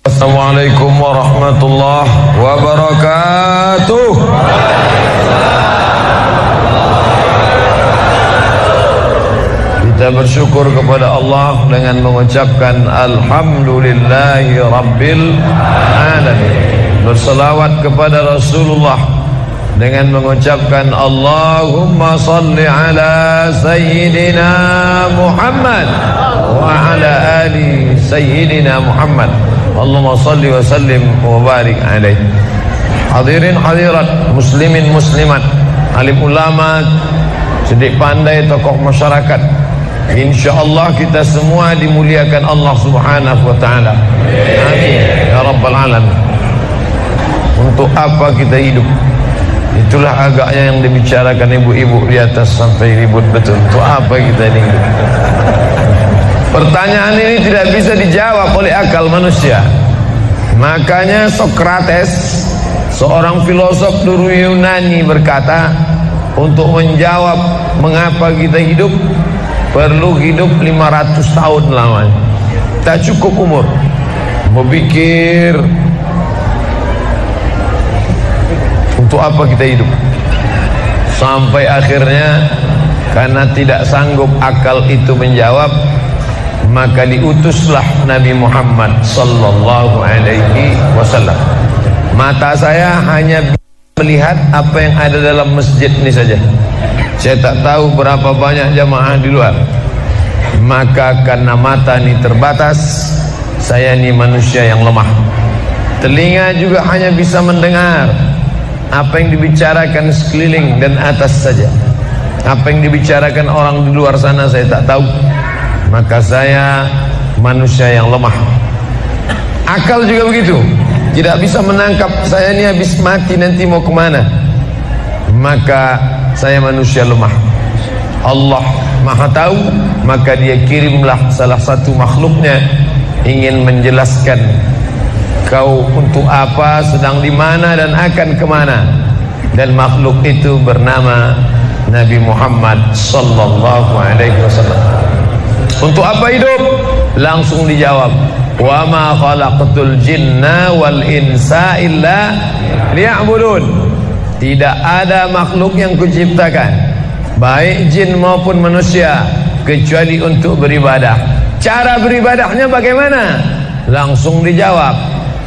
Assalamualaikum warahmatullahi wabarakatuh. Kita bersyukur kepada Allah dengan mengucapkan Alhamdulillahi Rabbil Alamin. Berselawat kepada Rasulullah dengan mengucapkan Allahumma salli ala Sayyidina Muhammad wa ala ali Sayyidina Muhammad. Allahumma salli wa sallim wa barik alaih. Hadirin hadirat, muslimin muslimat, alim ulama, cerdik pandai, tokoh masyarakat, insyaallah kita semua dimuliakan Allah Subhanahu wa taala. Amin ya rabbal alamin. Untuk apa kita hidup? Itulah agaknya yang dibicarakan ibu-ibu di atas sampai ribut betul. Untuk apa kita ini hidup? Pertanyaan ini tidak bisa dijawab oleh akal manusia. Makanya Sokrates, seorang filosof dulu Yunani, berkata, untuk menjawab mengapa kita hidup, perlu hidup 500 tahun lamanya. Tak cukup umur berpikir untuk apa kita hidup. Sampai akhirnya karena tidak sanggup akal itu menjawab, maka diutuslah Nabi Muhammad sallallahu alaihi wasallam. Mata saya hanya melihat apa yang ada dalam masjid ini saja. Saya tak tahu berapa banyak jamaah di luar. Maka karena mata ini terbatas, saya ini manusia yang lemah. Telinga juga hanya bisa mendengar apa yang dibicarakan sekeliling dan atas saja. Apa yang dibicarakan orang di luar sana saya tak tahu. Maka saya manusia yang lemah. Akal juga begitu, tidak bisa menangkap saya ini habis mati nanti mau kemana. Maka saya manusia lemah. Allah Maha tahu, maka dia kirimlah salah satu makhluknya ingin menjelaskan kau untuk apa, sedang di mana dan akan kemana. Dan makhluk itu bernama Nabi Muhammad sallallahu alaihi wasallam. Untuk apa hidup? Langsung dijawab, wa ma khalaqtul jinna wal insa illa liya'budun. Tidak ada makhluk yang kuciptakan, baik jin maupun manusia, kecuali untuk beribadah. Cara beribadahnya bagaimana? Langsung dijawab,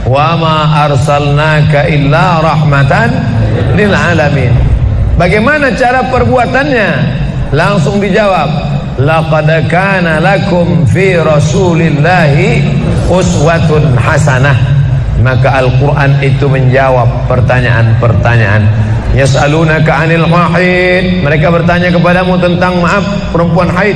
wa ma arsalnaka illa rahmatan lil alamin. Bagaimana cara perbuatannya? Langsung dijawab, laqad kana lakum fi rasulillahi uswatun hasanah. Maka Al-Quran itu menjawab pertanyaan-pertanyaan. Yas'alunaka 'anil mahid, mereka bertanya kepadamu tentang perempuan haid.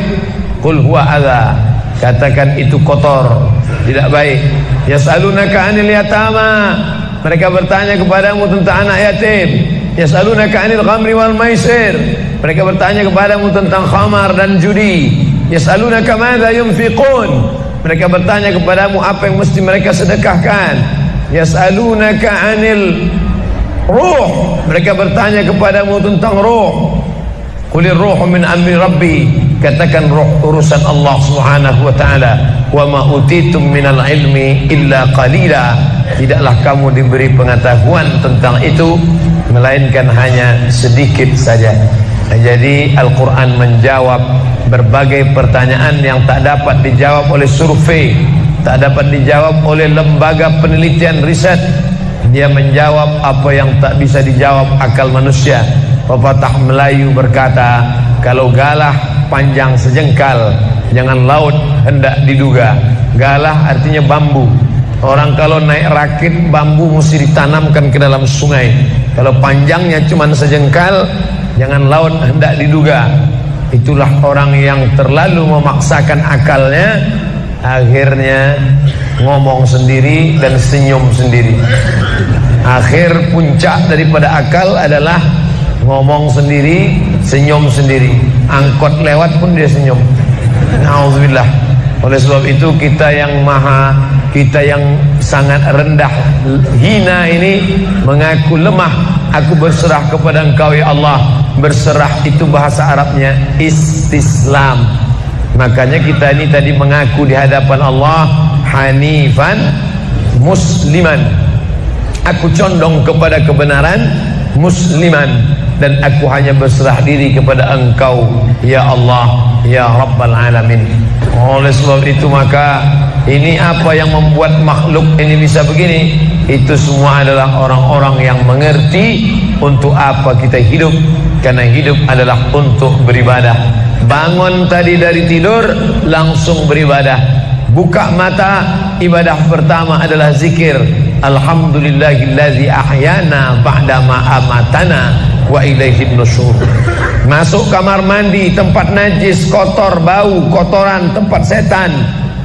Qul huwa adza, katakan itu kotor, tidak baik. Yas'alunaka 'anil yatama, mereka bertanya kepadamu tentang anak yatim. Yas'alunaka 'anil khamri wal maisir, mereka bertanya kepadamu tentang khamar dan judi. Yas'alunaka madza yunfiqun, mereka bertanya kepadamu apa yang mesti mereka sedekahkan. Yas'alunaka 'anil ruh, mereka bertanya kepadamu tentang ruh. Qulir ruhu min amri rabbi, katakan ruh urusan Allah Subhanahu wa taala. Wa ma utitum minal ilmi illa qalila, tidaklah kamu diberi pengetahuan tentang itu melainkan hanya sedikit saja. Jadi Al-Quran menjawab berbagai pertanyaan yang tak dapat dijawab oleh survei, tak dapat dijawab oleh lembaga penelitian riset. Dia menjawab apa yang tak bisa dijawab akal manusia. Pepatah Melayu berkata, kalau galah panjang sejengkal, jangan laut hendak diduga. Galah artinya bambu. Orang kalau naik rakit, bambu mesti ditanamkan ke dalam sungai. Kalau panjangnya cuma sejengkal, jangan laut hendak diduga. Itulah orang yang terlalu memaksakan akalnya, akhirnya ngomong sendiri dan senyum sendiri. Akhir puncak daripada akal adalah ngomong sendiri, senyum sendiri. Angkot lewat pun dia senyum. Nauzubillah. Oleh sebab itu kita yang sangat rendah, hina ini mengaku lemah. Aku berserah kepada Engkau ya Allah. Berserah itu bahasa Arabnya istislam. Makanya kita ini tadi mengaku di hadapan Allah hanifan musliman, aku condong kepada kebenaran, musliman, dan aku hanya berserah diri kepada Engkau ya Allah ya Rabbal Alamin. Oleh sebab itu maka ini apa yang membuat makhluk ini bisa begini, itu semua adalah orang-orang yang mengerti untuk apa kita hidup. Karena hidup adalah untuk beribadah. Bangun tadi dari tidur langsung beribadah. Buka mata, ibadah pertama adalah zikir. Alhamdulillahillazi ahyana ba'dama amatana wa ilaihin nusyur. Masuk kamar mandi, tempat najis, kotor, bau, kotoran, tempat setan,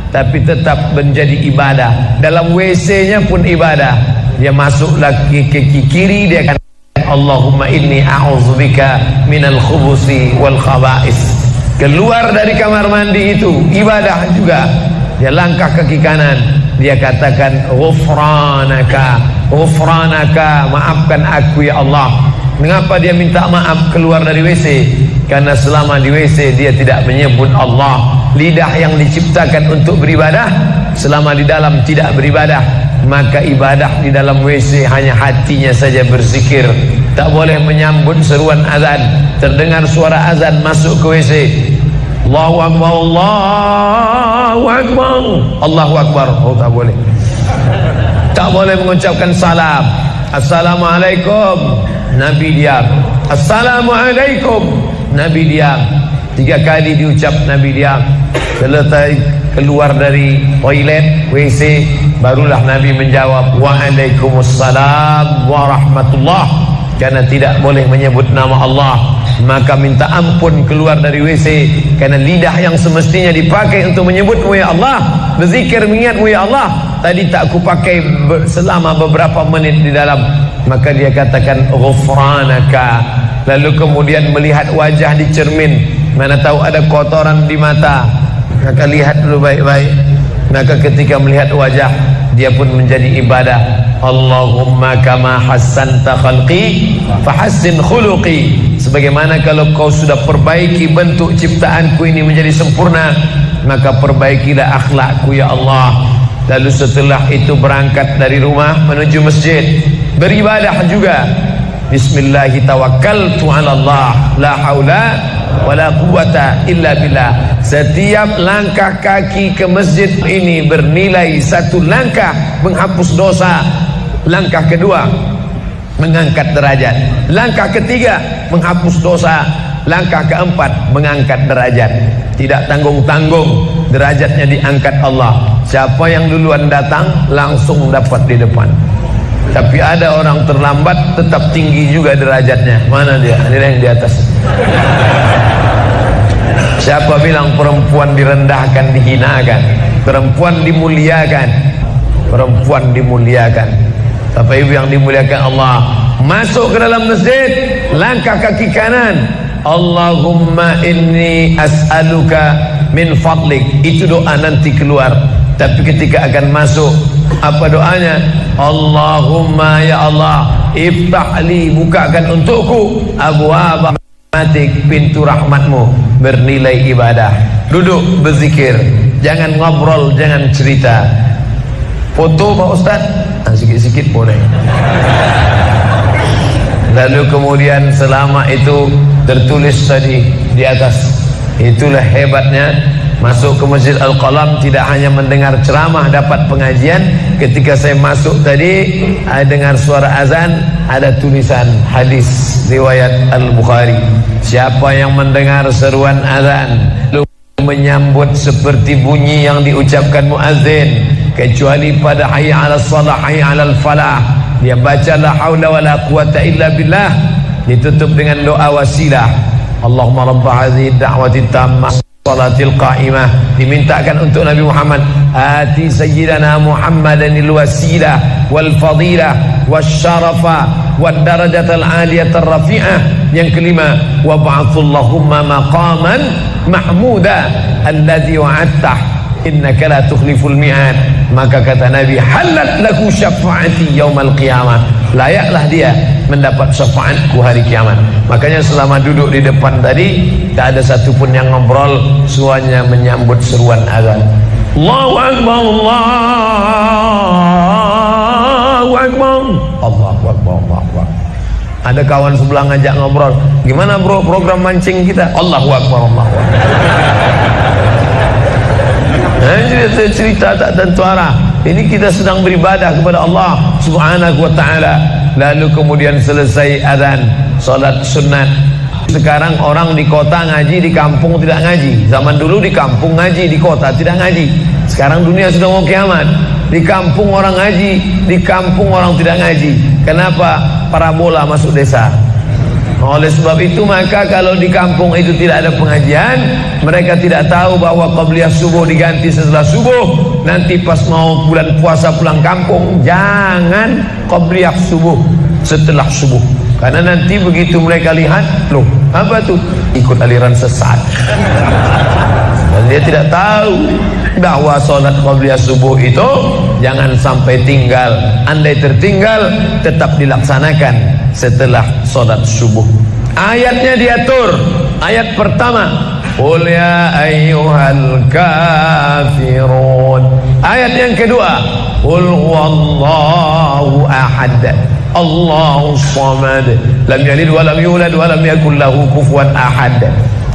tapi tetap menjadi ibadah. Dalam WC-nya pun ibadah. Dia masuk lagi ke kiri, dia akan Allahumma inni a'udzubika minal khubusi wal khaba'is. Keluar dari kamar mandi itu ibadah juga. Dia langkah kaki kanan, dia katakan ghufranaka, ghufranaka, maafkan aku ya Allah. Mengapa dia minta maaf keluar dari WC? Karena selama di WC dia tidak menyebut Allah. Lidah yang diciptakan untuk beribadah, selama di dalam tidak beribadah, maka ibadah di dalam WC hanya hatinya saja berzikir. Tak boleh menyambut seruan azan. Terdengar suara azan, masuk ke WC, Allahu Akbar, Allahu Akbar, Allahu Akbar. Oh, tak boleh. Tak boleh mengucapkan salam. Assalamualaikum, Nabi diam. Assalamualaikum, Nabi diam. 3 kali diucap, Nabi diam. Selesai keluar dari toilet, WC, barulah Nabi menjawab Waalaikumsalam warahmatullah. Karena tidak boleh menyebut nama Allah, maka minta ampun keluar dari WC. Karena lidah yang semestinya dipakai untuk menyebutmu ya Allah, berzikir mengingatmu ya Allah, tadi tak aku pakai selama beberapa menit di dalam. Maka dia katakan ghufranaka. Lalu kemudian melihat wajah di cermin, mana tahu ada kotoran di mata, maka lihat dulu baik-baik. Maka ketika melihat wajah, dia pun menjadi ibadah. Allahumma kama hassanta khalqi fahassin khuluqi. Sebagaimana kalau kau sudah perbaiki bentuk ciptaanku ini menjadi sempurna, maka perbaikilah akhlakku ya Allah. Lalu setelah itu berangkat dari rumah menuju masjid, beribadah juga. Bismillahi tawakkaltu ala Allah, la haula wala quwata illa billah. Setiap langkah kaki ke masjid ini bernilai 1 langkah menghapus dosa. Langkah kedua mengangkat derajat. Langkah ketiga menghapus dosa. Langkah keempat mengangkat derajat. Tidak tanggung-tanggung, derajatnya diangkat Allah. Siapa yang duluan datang langsung dapat di depan. Tapi ada orang terlambat tetap tinggi juga derajatnya. Mana dia? Dia yang di atas. Siapa bilang perempuan direndahkan, dihinakan? Perempuan dimuliakan. Perempuan dimuliakan. Bapak Ibu yang dimuliakan Allah, masuk ke dalam masjid, langkah kaki kanan, Allahumma inni as'aluka min fadlik. Itu doa nanti keluar. Tapi ketika akan masuk, apa doanya? Allahumma ya Allah, iftahli, bukakan untukku abwaaba rahmatik, pintu rahmatmu, bernilai ibadah. Duduk berzikir, jangan ngobrol, jangan cerita. Foto Pak Ustaz, sikit-sikit boleh. Lalu kemudian selama itu tertulis tadi di atas. Itulah hebatnya masuk ke Masjid Al-Qalam, tidak hanya mendengar ceramah, dapat pengajian. Ketika saya masuk tadi, saya dengar suara azan, ada tulisan hadis riwayat Al-Bukhari. Siapa yang mendengar seruan azan lalu menyambut seperti bunyi yang diucapkan muazzin, kecuali pada hayya 'alas shalah, hayya 'alal falah, dia baca la haula wala quwata illa billah, ditutup dengan doa wasilah. Allahumma rabb hadhihi da'wati tammah salatil qa'imah, dimintakan untuk Nabi Muhammad, ati sayyidana Muhammadanil wasilah wal fadilah wasyarafa wad darajatal aliyatar rafi'ah. Yang kelima, wa ba'athullahumma maqaman mahmuda alladhi wa'adtah innaka la tukhliful mi'ad. Maka kata Nabi, halat laku syafaati yaumal qiyamah, layaklah dia mendapat syafaatku hari kiamat. Makanya selama duduk di depan tadi, tak ada satupun yang ngobrol, semuanya menyambut seruan azan. Allahu Akbar, Allah Ada kawan sebelah ngajak ngobrol, gimana bro program mancing kita? Allahu Akbar, Allahu Akbar. Cerita tak tentu arah. Ini kita sedang beribadah kepada Allah Subhanahu wa ta'ala. Lalu kemudian selesai azan, salat sunat. Sekarang orang di kota ngaji, di kampung tidak ngaji. Zaman dulu di kampung ngaji, di kota tidak ngaji. Sekarang dunia sudah mau kiamat. Di kampung orang ngaji, di kampung orang tidak ngaji. Kenapa? Parabola masuk desa. Oleh sebab itu maka kalau di kampung itu tidak ada pengajian, mereka tidak tahu bahwa qabliyah subuh diganti setelah subuh. Nanti pas mau bulan puasa pulang kampung, jangan qabliyah subuh setelah subuh. Karena nanti begitu mereka lihat, loh apa tuh? Ikut aliran sesat. Dan dia tidak tahu bahwa sholat qabliyah subuh itu jangan sampai tinggal. Andai tertinggal, tetap dilaksanakan setelah sholat subuh. Ayatnya diatur. Ayat pertama, qul ya ayyuhal kafirun. Ayat yang kedua, qul huwallahu ahad, Allahu samad, lam yalid wa lam yulad wa lam yakul lahu kufuwan ahad.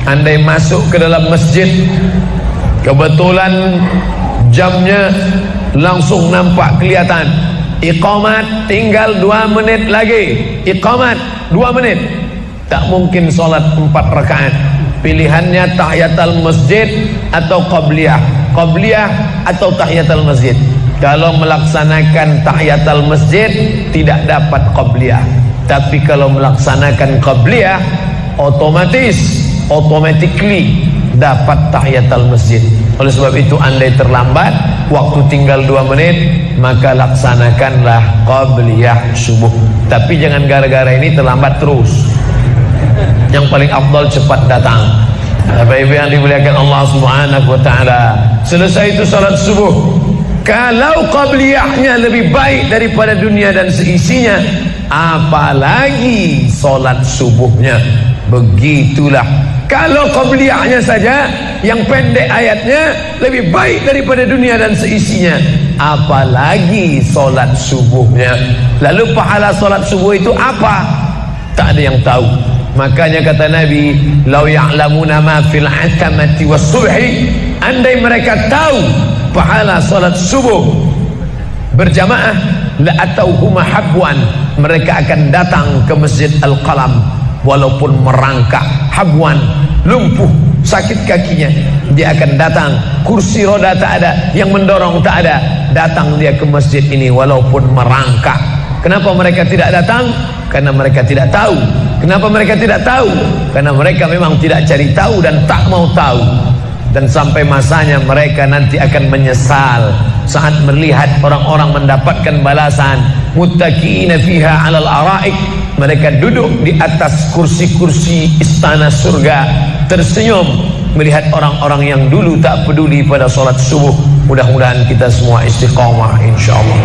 Andai masuk ke dalam masjid, kebetulan jamnya langsung nampak kelihatan, iqamat tinggal 2 menit lagi, iqamat 2 menit, tak mungkin sholat 4 rakaat. Pilihannya tahiyatul masjid atau qabliyah, qabliyah atau tahiyatul masjid. Kalau melaksanakan tahiyatul masjid tidak dapat qabliyah, tapi kalau melaksanakan qabliyah automatically dapat tahiyatul masjid. Oleh sebab itu andai terlambat, waktu tinggal 2 menit, maka laksanakanlah qabliyah subuh. Tapi jangan gara-gara ini terlambat terus. Yang paling afdal cepat datang. Bapak-ibu yang dimuliakan Allah Subhanahu wa ta'ala, selesai itu salat subuh. Kalau qabliyahnya lebih baik daripada dunia dan seisinya, apalagi salat subuhnya. Begitulah. Kalau qabliyahnya saja yang pendek ayatnya lebih baik daripada dunia dan seisinya, apalagi salat subuhnya. Lalu pahala salat subuh itu apa? Tak ada yang tahu. Makanya kata Nabi, lau ya'lamuna ma fil atamati was subhi, andai mereka tahu pahala salat subuh berjamaah, la atauhuma habwan, mereka akan datang ke Masjid Al-Qalam walaupun merangkak, habwan, lumpuh, sakit kakinya, dia akan datang. Kursi roda tak ada, yang mendorong tak ada, datang dia ke masjid ini walaupun merangkak. Kenapa mereka tidak datang? Karena mereka tidak tahu. Kenapa mereka tidak tahu? Karena mereka memang tidak cari tahu dan tak mau tahu. Dan sampai masanya mereka nanti akan menyesal saat melihat orang-orang mendapatkan balasan. Muttaqiina fiha 'alal araik, mereka duduk di atas kursi-kursi istana surga, tersenyum melihat orang-orang yang dulu tak peduli pada salat subuh. Mudah-mudahan kita semua istiqamah insyaallah.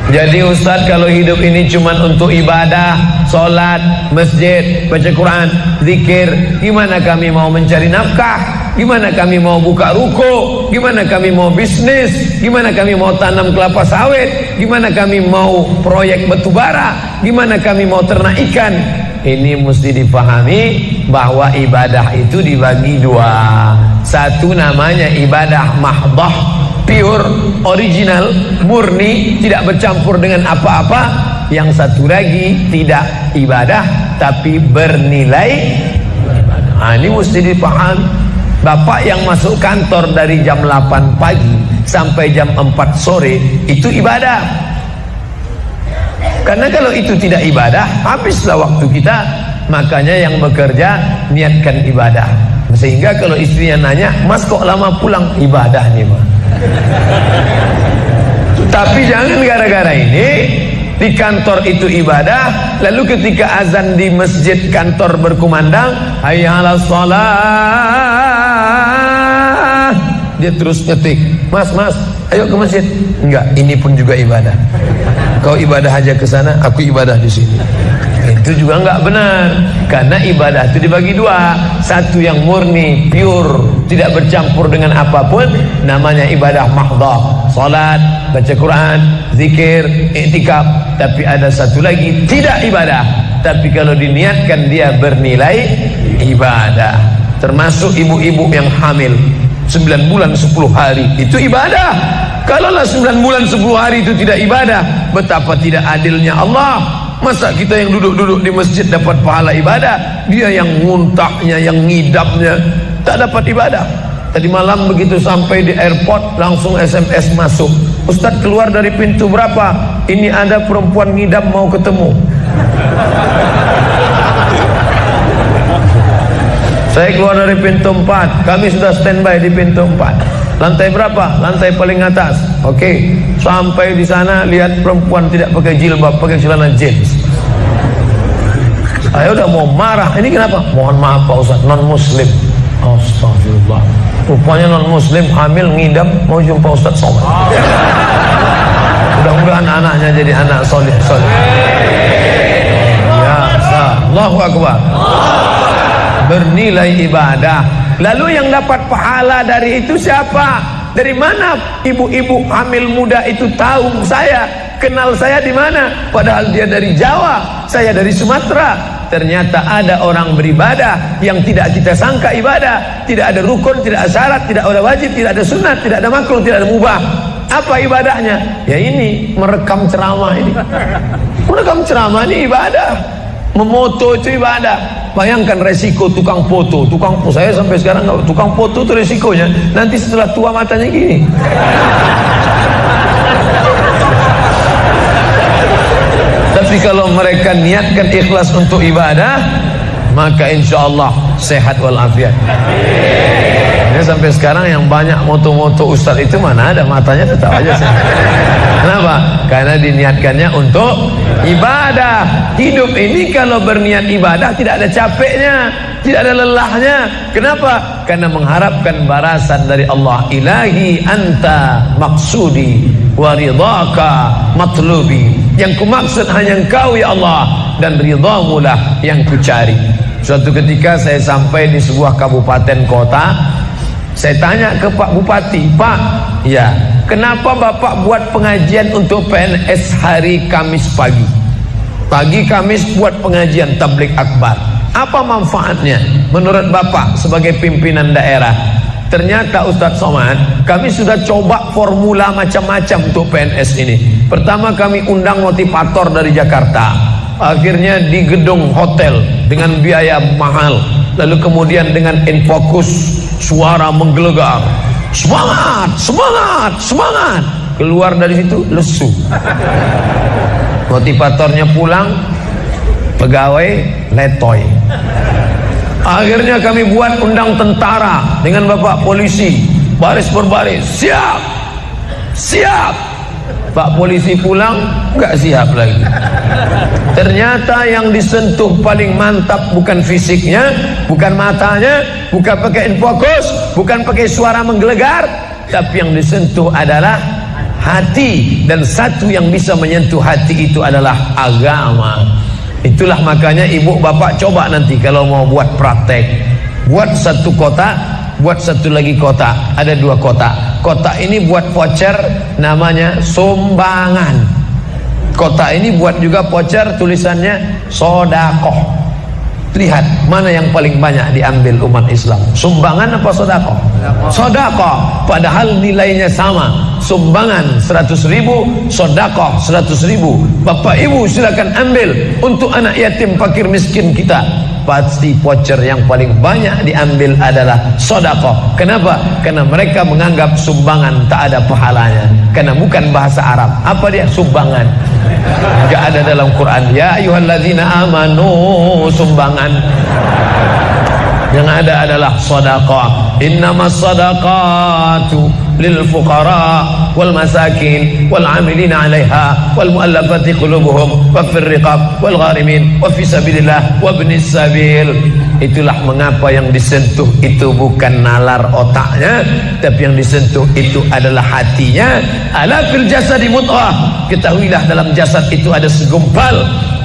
Jadi Ustaz, kalau hidup ini cuma untuk ibadah, solat, masjid, baca Quran, zikir, gimana kami mau mencari nafkah? Gimana kami mau buka ruko? Gimana kami mau bisnis? Gimana kami mau tanam kelapa sawit? Gimana kami mau proyek batubara? Gimana kami mau ternak ikan? Ini mesti dipahami bahwa ibadah itu dibagi 2. Satu namanya ibadah mahdah, pure, original, murni, tidak bercampur dengan apa-apa. Yang satu lagi tidak ibadah tapi bernilai ibadah. Ini mesti dipahami. Bapak yang masuk kantor dari jam 8 pagi sampai jam 4 sore itu ibadah. Karena kalau itu tidak ibadah, habislah waktu kita. Makanya yang bekerja niatkan ibadah. Sehingga kalau istrinya nanya, "Mas kok lama pulang?" Ibadah nih mah. Tapi jangan gara-gara ini di kantor itu ibadah, lalu ketika azan di masjid kantor berkumandang, hayya 'alas shalah, dia terus ngetik, mas ayo ke masjid. Enggak, ini pun juga ibadah. Kau ibadah aja ke sana, aku ibadah di sini. Ini. itu juga enggak benar, karena ibadah itu dibagi dua. Satu yang murni, pure, tidak bercampur dengan apapun, namanya ibadah mahdhah, salat, baca Quran, zikir, iktikaf. Tapi ada satu lagi tidak ibadah, tapi kalau diniatkan dia bernilai ibadah. Termasuk ibu-ibu yang hamil 9 bulan 10 hari itu ibadah. Kalaulah 9 bulan 10 hari itu tidak ibadah, betapa tidak adilnya Allah. Masa kita yang duduk-duduk di masjid dapat pahala ibadah, dia yang muntahnya, yang ngidapnya tak dapat ibadah. Tadi malam begitu sampai di airport langsung SMS masuk, Ustadz keluar dari pintu berapa? Ini ada perempuan ngidap mau ketemu. Saya keluar dari pintu 4, kami sudah standby di pintu 4. Lantai berapa? Lantai paling atas. Oke, sampai di sana lihat perempuan tidak pakai jilbab, pakai celana jeans. Saya udah mau marah. Ini kenapa? Mohon maaf Pak Ustaz, non muslim. Astagfirullah. Rupanya non muslim hamil ngidam mau jumpa Ustaz Somad. Mudah-mudahan anaknya jadi anak soleh. Ya, Allahu Akbar. Bernilai ibadah. Lalu yang dapat pahala dari itu siapa? Dari mana ibu-ibu hamil muda itu tahu saya? Kenal saya di mana? Padahal dia dari Jawa, saya dari Sumatera. Ternyata ada orang beribadah yang tidak kita sangka ibadah. Tidak ada rukun, tidak ada syarat, tidak ada wajib, tidak ada sunat, tidak ada makruh, tidak ada mubah. Apa ibadahnya? Ya ini, merekam ceramah ini. Merekam ceramah ini ibadah. Memoto itu ibadah. Bayangkan resiko tukang foto. Saya sampai sekarang nggak, tukang foto itu resikonya nanti setelah tua matanya gini. Tapi kalau mereka niatkan ikhlas untuk ibadah, maka insya Allah sehat walafiat. Ini sampai sekarang yang banyak moto-moto ustaz itu mana ada matanya tetap aja sehat. Kenapa? Karena diniatkannya untuk ibadah. Hidup ini kalau berniat ibadah tidak ada capeknya, tidak ada lelahnya. Kenapa? Karena mengharapkan balasan dari Allah. Ilahi anta maksudi wa ridhaka matlubi. Yang kumaksud hanya Engkau ya Allah, dan ridhamu lah yang kucari. Suatu ketika saya sampai di sebuah kabupaten kota. Saya tanya ke Pak Bupati, Pak, ya, kenapa Bapak buat pengajian untuk PNS hari Kamis pagi? Pagi Kamis buat pengajian tabligh akbar. Apa manfaatnya menurut Bapak sebagai pimpinan daerah? Ternyata Ustadz Somad, kami sudah coba formula macam-macam untuk PNS ini. Pertama kami undang motivator dari Jakarta. Akhirnya di gedung hotel dengan biaya mahal. Lalu kemudian dengan infokus, suara menggelegar, semangat, semangat, semangat. Keluar dari situ lesu. Motivatornya pulang, pegawai letoy. Akhirnya kami buat undang tentara dengan bapak polisi, baris berbaris, siap, siap. Pak polisi pulang, nggak siap lagi. Ternyata yang disentuh paling mantap bukan fisiknya, bukan matanya, bukan pakai infokus, bukan pakai suara menggelegar, tapi yang disentuh adalah hati. Dan satu yang bisa menyentuh hati itu adalah agama. Itulah makanya ibu bapak coba nanti kalau mau buat praktek, buat satu kota, buat satu lagi kota, ada 2 kota. Kota ini buat voucher namanya sumbangan. Kota ini buat juga voucher tulisannya sodakoh. Lihat mana yang paling banyak diambil umat Islam, sumbangan apa sodakoh? Sodakoh, padahal nilainya sama. Sumbangan 100.000, sodakoh 100.000. Bapak ibu silakan ambil untuk anak yatim fakir miskin kita. Pasti voucher yang paling banyak diambil adalah sodakoh. Kenapa? Karena mereka menganggap sumbangan tak ada pahalanya, karena bukan bahasa Arab. Apa dia? Sumbangan. Enggak ada dalam Quran. Ya ayyuhalladzina amanu, sumbangan. Yang ada adalah sodakoh. Innamas sadaqatu lil fuqara wal masakin wal amilina 'alaiha wal mu'allafati qulubuhum wa fir riqab wal gharimin wa fi sabilillah wa ibnis sabil. Itulah mengapa yang disentuh itu bukan nalar otaknya, tapi yang disentuh itu adalah hatinya. Ala fil jasadi mudghah ketahuilah dalam jasad itu ada segumpal.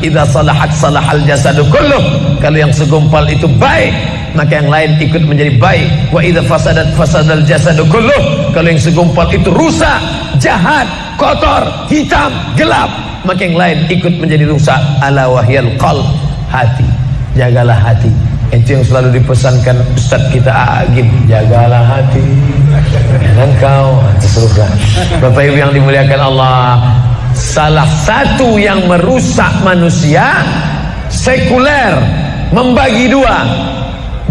Idza salahat salahal jasadu kulluh. Kalau yang segumpal itu baik, maka yang lain ikut menjadi baik. Wa idza fasadat fasadal jasadu kulluh. Kalau yang segumpal itu rusak, jahat, kotor, hitam, gelap, maka yang lain ikut menjadi rusak. Ala wahyal qalb, hati. Jagalah hati. Itu yang selalu dipesankan Ustaz kita Agim, jagalah hati dan kau terserah. Bapak Ibu yang dimuliakan Allah, salah satu yang merusak manusia sekuler, membagi dua.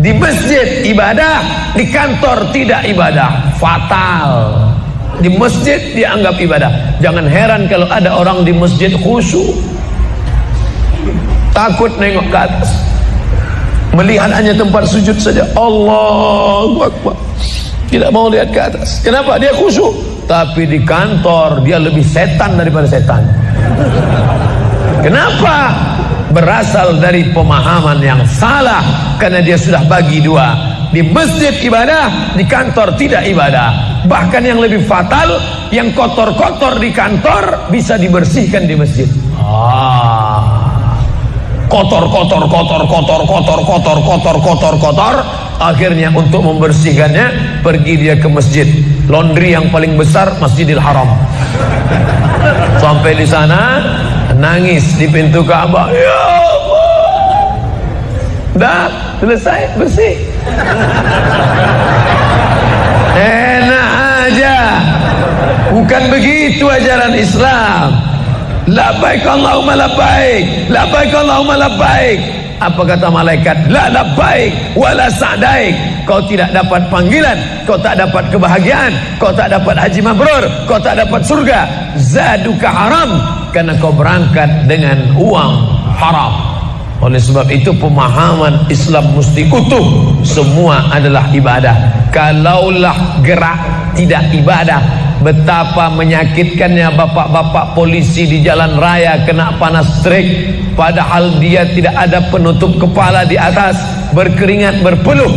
Di masjid ibadah, di kantor tidak ibadah, fatal. Di masjid dianggap ibadah. Jangan heran kalau ada orang di masjid khusyuk, takut nengok ke atas, melihat hanya tempat sujud saja. Allahu Akbar, tidak mau lihat ke atas. Kenapa? Dia khusyuk. Tapi di kantor dia lebih setan daripada setan. Kenapa? Berasal dari pemahaman yang salah, karena dia sudah bagi dua. Di masjid ibadah, di kantor tidak ibadah. Bahkan yang lebih fatal, yang kotor-kotor di kantor bisa dibersihkan di masjid. Kotor. Akhirnya untuk membersihkannya pergi dia ke masjid. Laundry yang paling besar Masjidil Haram. Sampai di sana nangis di pintu Ka'bah. Ya Allah, dah selesai bersih. Enak aja. Bukan begitu ajaran Islam. Labbaik Allahumma labbaik, labbaik Allahumma labbaik. Apa kata malaikat? La labbaik wala sa'daik. Kau tidak dapat panggilan, kau tak dapat kebahagiaan, kau tak dapat haji mabrur, kau tak dapat surga. Zaduka haram, karena kau berangkat dengan uang haram. Oleh sebab itu pemahaman Islam mesti utuh. Semua adalah ibadah. Kalaulah gerak tidak ibadah, betapa menyakitkannya bapak-bapak polisi di jalan raya kena panas terik, padahal dia tidak ada penutup kepala di atas, berkeringat berpeluh.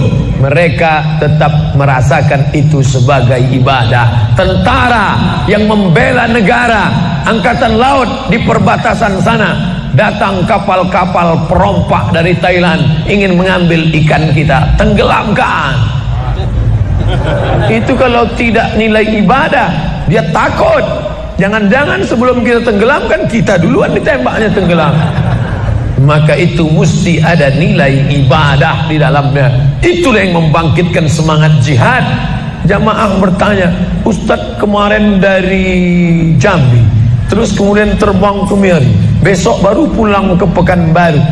Mereka tetap merasakan itu sebagai ibadah. Tentara yang membela negara, angkatan laut di perbatasan sana, datang kapal-kapal perompak dari Thailand ingin mengambil ikan kita, tenggelamkan. Itu kalau tidak nilai ibadah, dia takut. Jangan-jangan sebelum kita tenggelamkan, kita duluan ditembaknya tenggelam. Maka itu mesti ada nilai ibadah di dalamnya. Itulah yang membangkitkan semangat jihad. Jamaah bertanya, Ustadz kemarin dari Jambi, terus kemudian terbang ke Miri, besok baru pulang ke Pekanbaru.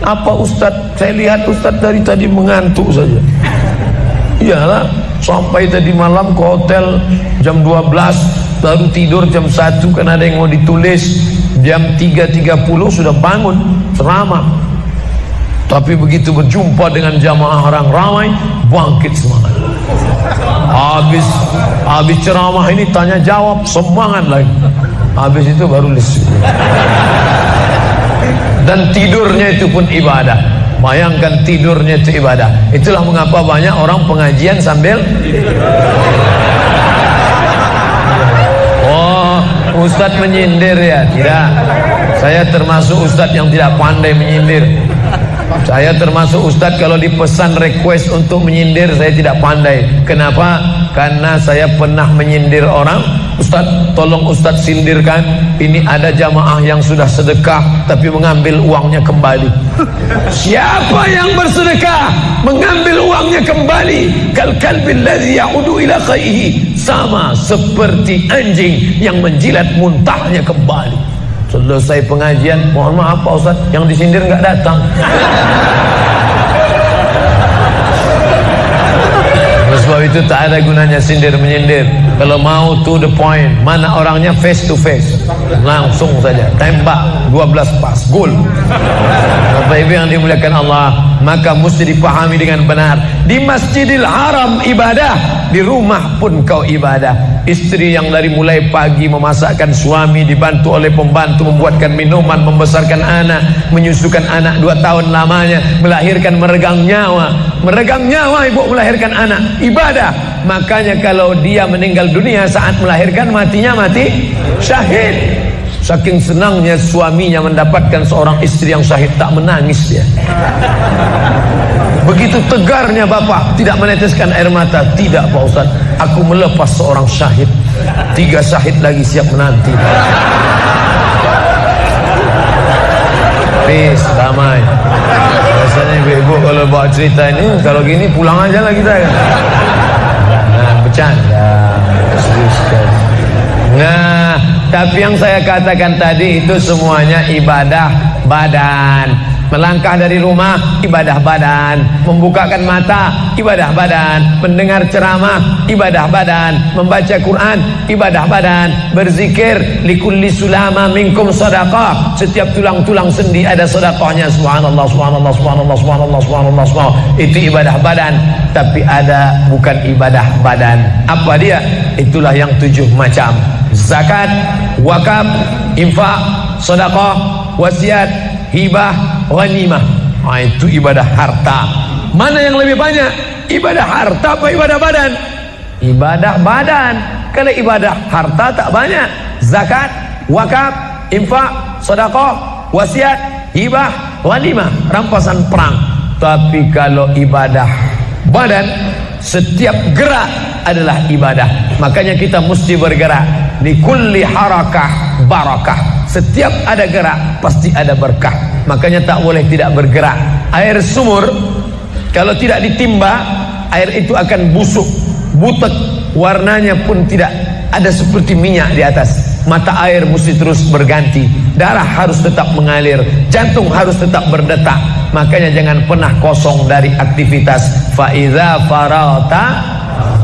Apa Ustadz? Saya lihat Ustadz dari tadi mengantuk saja. Iyalah, sampai tadi malam ke hotel jam 12, baru tidur jam 1 karena ada yang mau ditulis. Jam 3.30 sudah bangun ceramah. Tapi begitu berjumpa dengan jamaah orang ramai, bangkit semangat. Habis ceramah ini tanya jawab, semangat lagi. Habis itu baru lesu. Dan tidurnya itu pun ibadah. Bayangkan tidurnya itu ibadah. Itulah mengapa banyak orang pengajian sambil Ustadz menyindir ya? Tidak. Saya termasuk Ustadz yang tidak pandai menyindir. Saya termasuk Ustadz kalau dipesan request untuk menyindir, saya tidak pandai. Kenapa? Karena saya pernah menyindir orang. Ustadz, tolong Ustadz sindirkan, ini ada jamaah yang sudah sedekah tapi mengambil uangnya kembali. Siapa yang bersedekah mengambil uangnya kembali? Kal kalbil ladzi ya'udu ila qaihi, sama seperti anjing yang menjilat muntahnya kembali. Selesai pengajian, mohon maaf Pak Ustadz, yang disindir nggak datang. Sebab itu tak ada gunanya sindir menyindir. Kalau mau to the point, mana orangnya face to face, langsung saja tembak, 12 pas, gol. Bapak Ibu yang dimuliakan Allah, maka mesti dipahami dengan benar. Di Masjidil Haram ibadah, di rumah pun kau ibadah. Istri yang dari mulai pagi memasakkan suami, dibantu oleh pembantu membuatkan minuman, membesarkan anak, menyusukan anak 2 tahun lamanya, melahirkan, meregang nyawa ibu melahirkan anak, ibadah. Makanya kalau dia meninggal dunia saat melahirkan, matinya mati syahid. Saking senangnya suaminya mendapatkan seorang istri yang syahid, tak menangis dia. Begitu tegarnya bapak, tidak meneteskan air mata. Tidak Pak Ustaz, aku melepas seorang syahid, 3 syahid lagi siap menanti. Peace, damai. Biasanya ibu-ibu kalau bawa cerita ini, kalau gini pulang aja lah kita kan. Nah, bercanda, serius kan. Nah, tapi yang saya katakan tadi itu semuanya ibadah badan. Melangkah dari rumah, ibadah badan. Membukakan mata, ibadah badan. Mendengar ceramah, ibadah badan. Membaca Quran, ibadah badan. Berzikir, likulli sulama minkum sadaqah. Setiap tulang-tulang sendi ada sedekahnya. Subhanallah, subhanallah, subhanallah, subhanallah, subhanallah, subhanallah. Itu ibadah badan. Tapi ada bukan ibadah badan. Apa dia? Itulah yang 7 macam. Zakat, wakaf, infak, sedekah, wasiat, hibah, ghanimah. Itu ibadah harta. Mana yang lebih banyak? Ibadah harta apa ibadah badan? Ibadah badan. Kalau ibadah harta tak banyak. Zakat, wakaf, infak, sedekah, wasiat, hibah, ghanimah, rampasan perang. Tapi kalau ibadah badan, setiap gerak adalah ibadah. Makanya kita mesti bergerak. Likulli harakah barakah. Setiap ada gerak pasti ada berkah. Makanya tak boleh tidak bergerak. Air sumur kalau tidak ditimba, air itu akan busuk, butek, warnanya pun tidak ada seperti minyak di atas. Mata air mesti terus berganti. Darah harus tetap mengalir, jantung harus tetap berdetak. Makanya jangan pernah kosong dari aktivitas. Fa iza farata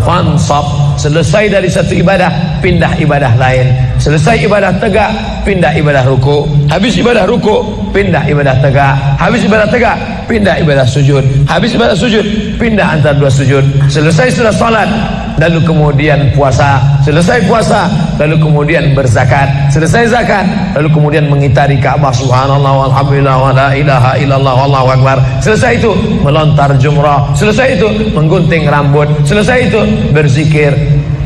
fansab. Selesai dari satu ibadah, pindah ibadah lain. Selesai ibadah tegak, pindah ibadah ruku. Habis ibadah ruku, pindah ibadah tegak. Habis ibadah tegak, pindah ibadah sujud. Habis ibadah sujud, pindah antara 2 sujud. Selesai sudah salat, lalu kemudian puasa. Selesai puasa, lalu kemudian berzakat. Selesai zakat, lalu kemudian mengitari Ka'bah. Subhanallah walhamdulillah wa la ilaha illallah wallahu akbar. Selesai itu melontar jumrah. Selesai itu menggunting rambut. Selesai itu berzikir.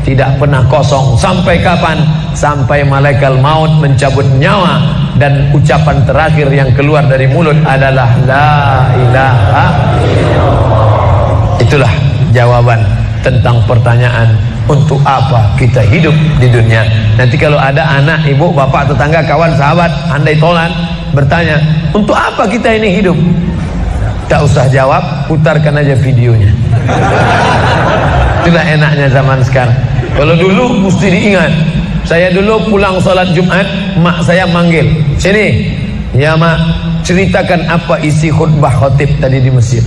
Tidak pernah kosong. Sampai kapan? Sampai malaikat maut mencabut nyawa dan ucapan terakhir yang keluar dari mulut adalah la ilaha illallah. Itulah jawaban tentang pertanyaan untuk apa kita hidup di dunia. Nanti kalau ada anak, ibu, bapak, tetangga, kawan, sahabat, andai tolan bertanya, untuk apa kita ini hidup? Tak usah jawab, putarkan aja videonya. Itulah enaknya zaman sekarang. Kalau dulu mesti diingat. Saya dulu pulang sholat Jumat, mak saya manggil, sini, ya mak, ceritakan apa isi khutbah khotib tadi di masjid.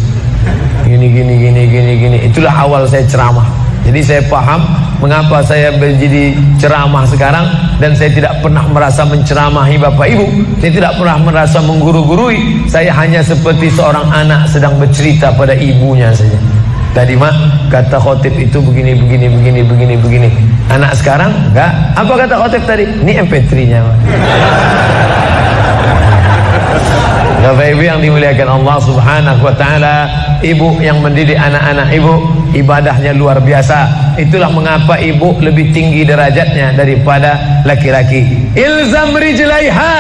Gini. Itulah awal saya ceramah. Jadi saya paham mengapa saya menjadi ceramah sekarang. Dan saya tidak pernah merasa menceramahi bapak ibu. Saya tidak pernah merasa mengguru-gurui. Saya hanya seperti seorang anak sedang bercerita pada ibunya saja. Tadi mak, kata khotib itu begini. Anak sekarang enggak. Apa kata khotib tadi? Ini MP3-nya mak. Bapak ibu yang dimuliakan Allah subhanahu wa ta'ala, ibu yang mendidik anak-anak ibu, ibadahnya luar biasa. Itulah mengapa ibu lebih tinggi derajatnya daripada laki-laki. Ilzam rijlaiha,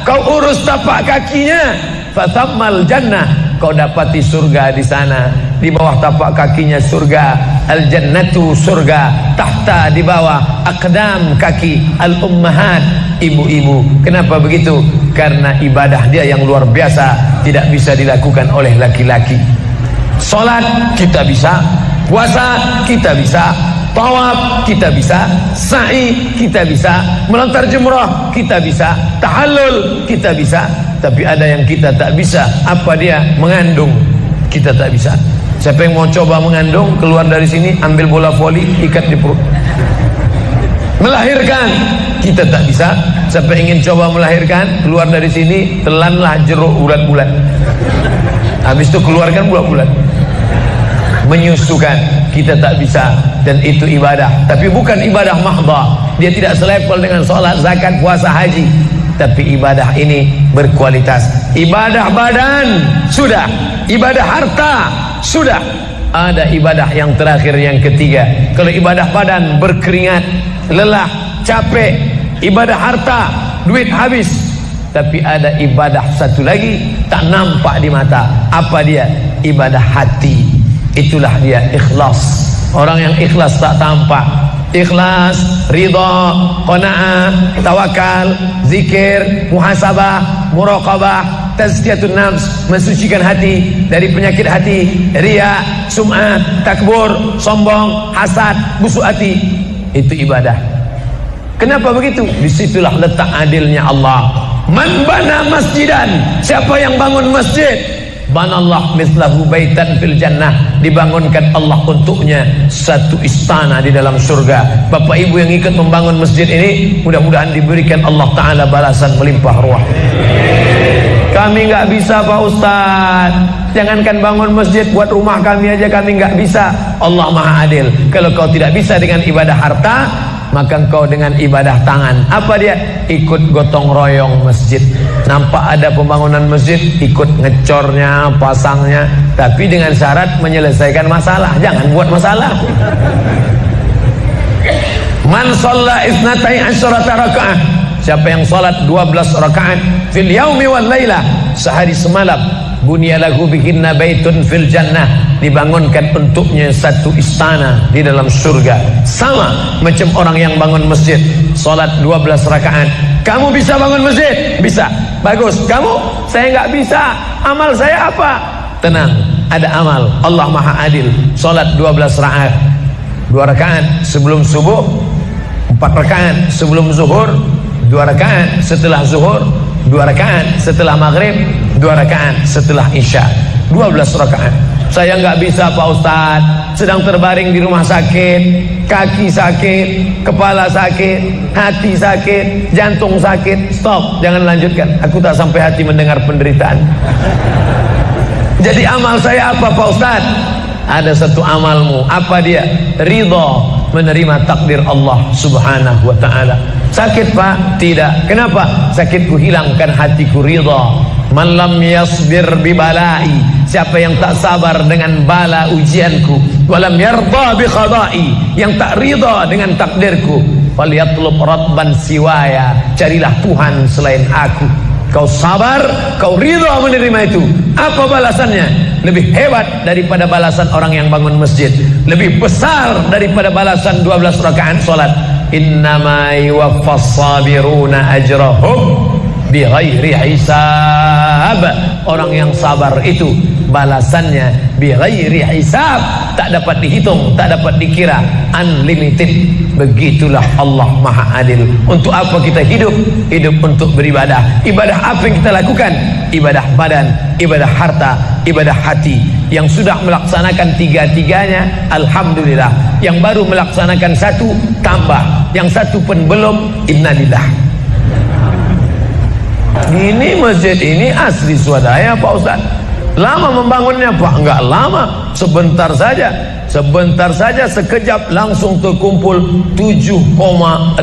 kau urus tapak kakinya, fatammal jannah, kau dapati surga di sana. Di bawah tapak kakinya surga, al jannatu surga, tahta di bawah aqdam kaki al ummahat, ibu-ibu. Kenapa begitu? Karena ibadah dia yang luar biasa, tidak bisa dilakukan oleh laki-laki. Salat kita bisa, puasa kita bisa, tawaf kita bisa, sa'i kita bisa, melontar jumrah kita bisa, tahallul kita bisa. Tapi ada yang kita tak bisa. Apa dia? Mengandung kita tak bisa. Siapa yang mau coba mengandung, keluar dari sini, ambil bola voli, ikat di perut. Melahirkan kita tak bisa. Siapa ingin coba melahirkan, keluar dari sini, telanlah jeruk bulat-bulat. Habis itu keluarkan bulat-bulat. Menyusukan kita tak bisa. Dan itu ibadah, tapi bukan ibadah mahdhah. Dia tidak selevel dengan sholat, zakat, puasa, haji. Tapi ibadah ini berkualitas. Ibadah badan sudah, ibadah harta sudah. Ada ibadah yang terakhir, yang ketiga. Kalau ibadah badan berkeringat, lelah, capek. Ibadah harta duit habis. Tapi ada ibadah satu lagi tak nampak di mata. Apa dia? Ibadah hati. Itulah dia ikhlas. Orang yang ikhlas tak tampak. Ikhlas, ridha, qanaah, tawakal, zikir, muhasabah, muraqabah, tazkiyatun nafs, mensucikan hati dari penyakit hati, riya, sum'ah, takbur, sombong, hasad, busuk hati. Itu ibadah. Kenapa begitu? Disitulah letak adilnya Allah. Man bana masjidan, siapa yang bangun masjid, banallah mislahu baitan fil jannah, dibangunkan Allah untuknya satu istana di dalam surga. Bapak ibu yang ikut membangun masjid ini, mudah-mudahan diberikan Allah Ta'ala balasan melimpah ruah. Kami nggak bisa Pak Ustaz, jangankan bangun masjid, buat rumah kami aja kami nggak bisa. Allah Maha Adil. Kalau kau tidak bisa dengan ibadah harta, maka engkau dengan ibadah tangan. Apa dia? Ikut gotong royong masjid. Nampak ada pembangunan masjid, ikut ngecornya, pasangnya, tapi dengan syarat menyelesaikan masalah, jangan buat masalah. Man shalla isnatai asyarata rakaat, siapa yang salat 12 rakaat fil yaumi wal lailah, sehari semalam, bunyalahu bihinna baitun fil jannah, dibangunkan untuknya satu istana di dalam surga. Sama macam orang yang bangun masjid, salat 12 rakaat. Kamu bisa bangun masjid? Bisa. Bagus. Kamu? Saya nggak bisa. Amal saya apa? Tenang, ada amal. Allah Maha Adil. Salat 12 rakaat. 2 rakaat sebelum subuh, 4 rakaat sebelum zuhur, 2 rakaat setelah zuhur, 2 rakaat setelah maghrib, 2 rakaat setelah isya. 12 rakaat. Saya nggak bisa Pak Ustaz, sedang terbaring di rumah sakit, kaki sakit, kepala sakit, hati sakit, jantung sakit. Stop, jangan lanjutkan. Aku tak sampai hati mendengar penderitaan. Jadi amal saya apa Pak Ustaz? Ada satu amalmu. Apa dia? Ridha, menerima takdir Allah Subhanahu wa ta'ala. Sakit Pak? Tidak. Kenapa? Sakitku hilangkan hatiku ridha. Man lam yasbir bibalai, siapa yang tak sabar dengan bala ujianku, walam yarda bi qada'i, yang tak ridha dengan takdirku, falyatlub radban siwaya, carilah Tuhan selain aku. Kau sabar, kau ridha menerima itu. Apa balasannya? Lebih hebat daripada balasan orang yang bangun masjid, lebih besar daripada balasan 12 rakaat salat. Innama yuwaffas sabiruna ajrahum bighairi hisab. Orang yang sabar itu balasannya bighairi hisab, tak dapat dihitung, tak dapat dikira, unlimited. Begitulah Allah Maha Adil. Untuk apa kita hidup? Hidup untuk beribadah. Ibadah apa yang kita lakukan? Ibadah badan, ibadah harta, ibadah hati. Yang sudah melaksanakan tiga-tiganya, alhamdulillah. Yang baru melaksanakan satu, tambah. Yang satu pun belum, innalillah. Ini masjid ini asli swadaya Pak Ustaz. Lama membangunnya Pak? Enggak lama, sebentar saja. Sebentar saja, sekejap langsung terkumpul 7,6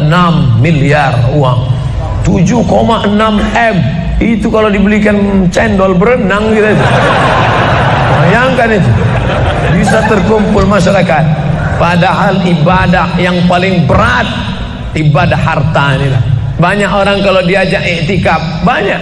miliar uang. 7,6 M. Itu kalau dibelikan cendol berenang gitu. Bayangkan itu. Bisa terkumpul masyarakat. Padahal ibadah yang paling berat, ibadah harta inilah. Banyak orang kalau diajak iktikaf, banyak.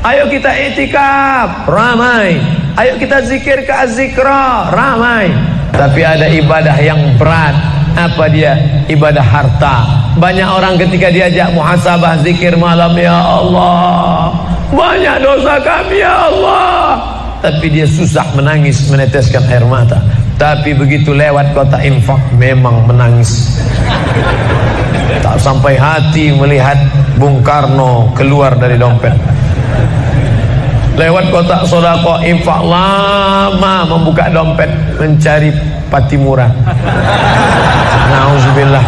Ayo kita iktikaf, ramai. Ayo kita zikir ke az-zikra, ramai. Tapi ada ibadah yang berat. Apa dia? Ibadah harta. Banyak orang ketika diajak muhasabah zikir malam, ya Allah, banyak dosa kami ya Allah, tapi dia susah menangis, meneteskan air mata. Tapi begitu lewat kota infak, memang menangis. Tak sampai hati melihat Bung Karno keluar dari dompet. Lewat kotak sodako infak, lama membuka dompet mencari Patimura. Nauzubillah.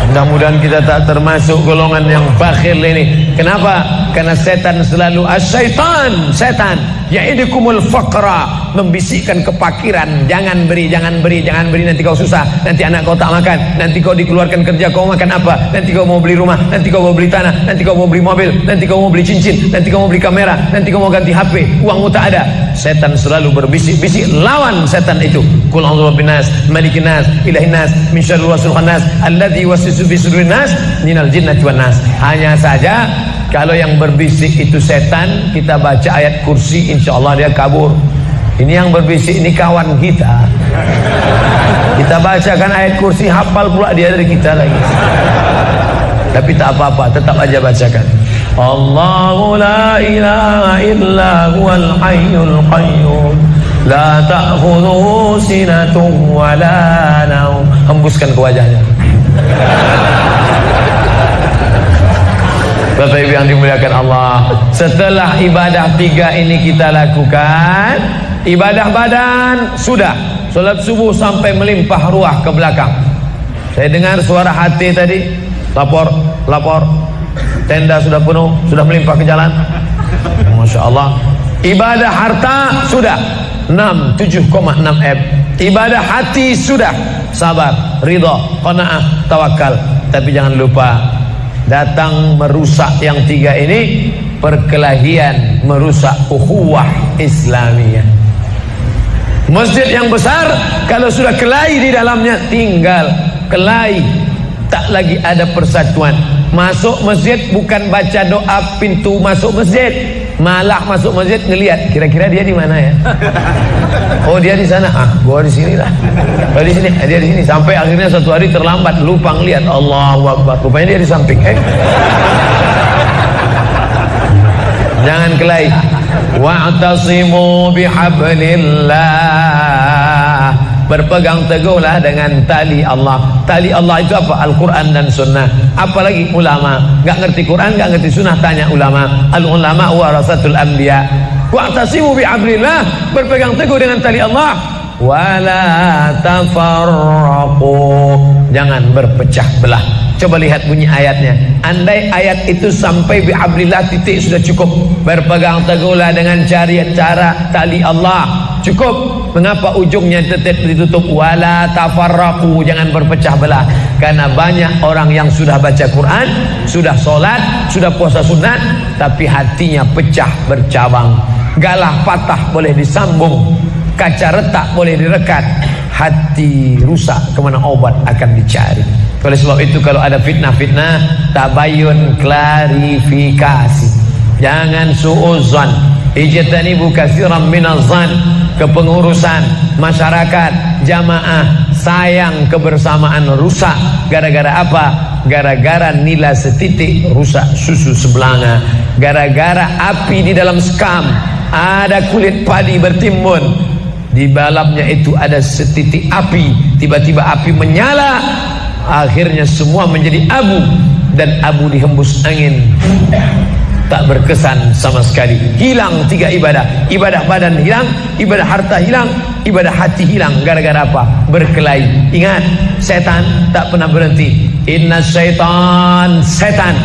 Mudah-mudahan kita tak termasuk golongan yang bakhil ini. Kenapa? Karena setan selalu asyaitan, setan ya'idukumul faqra, membisikkan kepakiran. Jangan beri, jangan beri, jangan beri, nanti kau susah, nanti anak kau tak makan, nanti kau dikeluarkan kerja, kau makan apa, nanti kau mau beli rumah, nanti kau mau beli tanah, nanti kau mau beli mobil, nanti kau mau beli cincin, nanti kau mau beli kamera, nanti kau mau ganti HP, uangmu tak ada. Setan selalu berbisik-bisik. Lawan setan itu. Qul a'udzu birabbinas, malikin nas, ilahin nas, min syarril waswasil khannas, alladzi yuwaswisu fi sudurin nas, minal jinnati wan nas. Hanya saja Kalau yang berbisik itu setan, kita baca ayat kursi, insya Allah dia kabur. Ini yang berbisik ini kawan kita. Kita bacakan ayat kursi, hafal pula dia dari kita lagi. Tapi tak apa-apa, tetap aja bacakan. Allahu la ilaha illa huwal hayyul qayyum la ta'khudhuhu sinatun wa la naum. Hembuskan ke wajahnya. Bapak Ibu yang dimuliakan Allah, setelah ibadah 3 ini kita lakukan, ibadah badan sudah, salat subuh sampai melimpah ruah ke belakang. Saya dengar suara hati tadi, lapor, tenda sudah penuh, sudah melimpah ke jalan. Masya Allah. Ibadah harta sudah 7,6 M. Ibadah hati sudah, sabar, ridha, qanaah, tawakal. Tapi jangan lupa, datang merusak yang 3 ini, perkelahian, merusak ukhuwah Islamiyah. Masjid yang besar, kalau sudah kelahi di dalamnya, tinggal kelahi, tak lagi ada persatuan. Masuk masjid bukan baca doa pintu masuk masjid, malah masuk masjid ngelihat kira-kira dia di mana ya. Oh dia di sana, gua di sini lah. Oh di sini, dia di sini. Sampai akhirnya satu hari terlambat, lupa ngelihat. Allahu Akbar, rupanya dia di samping. Jangan kelahi. Wa'tasimu bihablillah, berpegang teguhlah dengan tali Allah. Tali Allah itu apa? Al-Quran dan Sunnah. Apalagi ulama, nggak ngerti Quran, nggak ngerti Sunnah, tanya ulama. Al-ulama warasatul anbiya. Wa'tasimu bihablillah, berpegang teguh dengan tali Allah. Wala tafarraqu, jangan berpecah belah. Coba lihat bunyi ayatnya. Andai ayat itu sampai bihablillah titik sudah cukup. Berpegang teguhlah dengan cara tali Allah, cukup. Mengapa ujungnya tetap ditutup? Wala tafarraqu, jangan berpecah belah. Karena banyak orang yang sudah baca Quran, sudah sholat, sudah puasa sunat, tapi hatinya pecah bercabang. Galah patah boleh disambung, kaca retak boleh direkat, hati rusak kemana obat akan dicari. Oleh sebab itu kalau ada fitnah-fitnah, tabayun, klarifikasi, jangan su'uzan, ijtanibu katsiran minaz-zan. Kepengurusan masyarakat jamaah sayang kebersamaan rusak gara-gara apa? Gara-gara nila setitik rusak susu sebelanga, gara-gara api di dalam sekam, ada kulit padi bertimbun, di dalamnya itu ada setitik api, tiba-tiba api menyala, akhirnya semua menjadi abu, dan abu dihembus angin, tak berkesan sama sekali. Hilang 3 ibadah. Ibadah badan hilang, ibadah harta hilang, ibadah hati hilang. Gara-gara apa? Berkelahi. Ingat, setan tak pernah berhenti. Inna syaitan, setan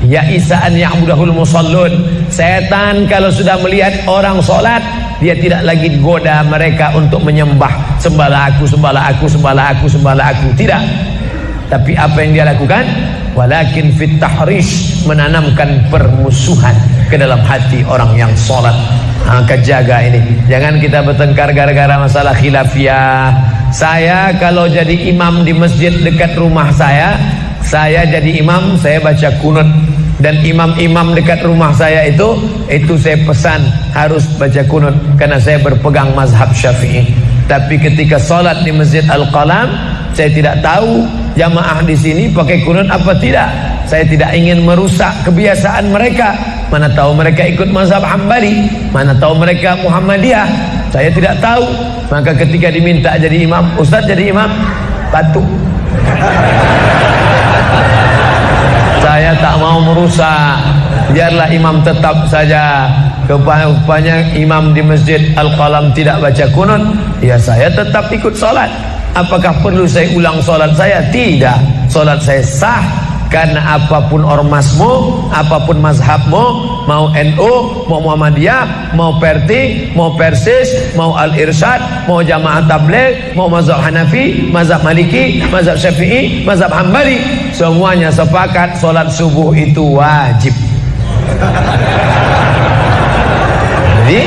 ya'isa an ya'budahul musallun. Setan kalau sudah melihat orang sholat, dia tidak lagi goda mereka untuk menyembah, sembahlah aku, sembahlah aku, sembahlah aku, sembahlah aku. Tidak. Tapi apa yang dia lakukan? Walakin fit tahrish, menanamkan permusuhan ke dalam hati orang yang sholat. Maka jaga ini, jangan kita bertengkar gara-gara masalah khilafiyah. Saya kalau jadi imam di masjid dekat rumah saya jadi imam, saya baca kunut. Dan imam-imam dekat rumah saya itu saya pesan harus baca kunut, karena saya berpegang mazhab Syafi'i. Tapi ketika sholat di Masjid Al-Qalam, saya tidak tahu jamaah di sini pakai kunut apa tidak. Saya tidak ingin merusak kebiasaan mereka. Mana tahu mereka ikut mazhab Hambali, mana tahu mereka Muhammadiyah, saya tidak tahu. Maka ketika diminta jadi imam, Ustaz jadi imam, batuk. Saya tak mau merusak, biarlah imam tetap saja. Rupanya imam di Masjid Al-Qalam tidak baca kunut, ya saya tetap ikut sholat. Apakah perlu saya ulang sholat saya? Tidak, sholat saya sah. Karena apapun ormasmu, apapun mazhabmu, mau NU, mau Muhammadiyah, mau Perti, mau Persis, mau Al-Irsyad, mau Jamaah Tabligh, mau mazhab Hanafi, mazhab Maliki, mazhab Syafi'i, mazhab Hambali, semuanya sepakat sholat subuh itu wajib. Jadi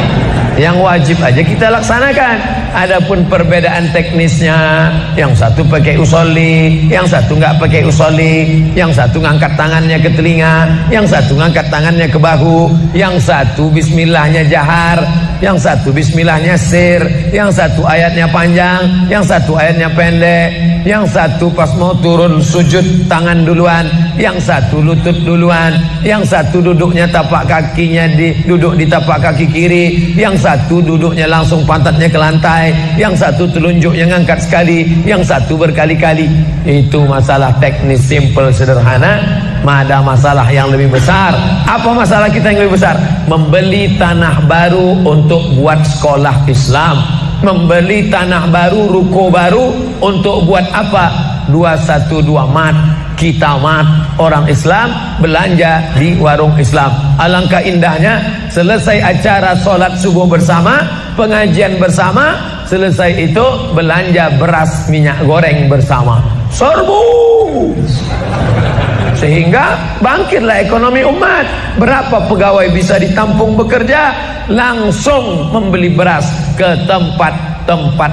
Yang wajib aja kita laksanakan. Adapun perbedaan teknisnya, yang satu pakai usolli, yang satu nggak pakai usolli, yang satu ngangkat tangannya ke telinga, yang satu ngangkat tangannya ke bahu, yang satu bismillahnya jahar, yang satu bismillahnya sir, yang satu ayatnya panjang, yang satu ayatnya pendek, yang satu pas mau turun sujud tangan duluan, yang satu lutut duluan, yang satu duduknya tapak kakinya duduk di tapak kaki kiri, yang satu duduknya langsung pantatnya ke lantai, yang satu telunjuknya ngangkat sekali, yang satu berkali-kali. Itu masalah teknis simple sederhana. Ada masalah yang lebih besar. Apa masalah kita yang lebih besar? Membeli tanah baru untuk buat sekolah Islam, membeli tanah baru, ruko baru untuk buat apa? 212 mat, kita mat, orang Islam belanja di warung Islam. Alangkah indahnya selesai acara sholat subuh bersama, pengajian bersama, selesai itu belanja beras minyak goreng bersama, serbu, sehingga bangkitlah ekonomi umat. Berapa pegawai bisa ditampung bekerja, langsung membeli beras ke tempat-tempat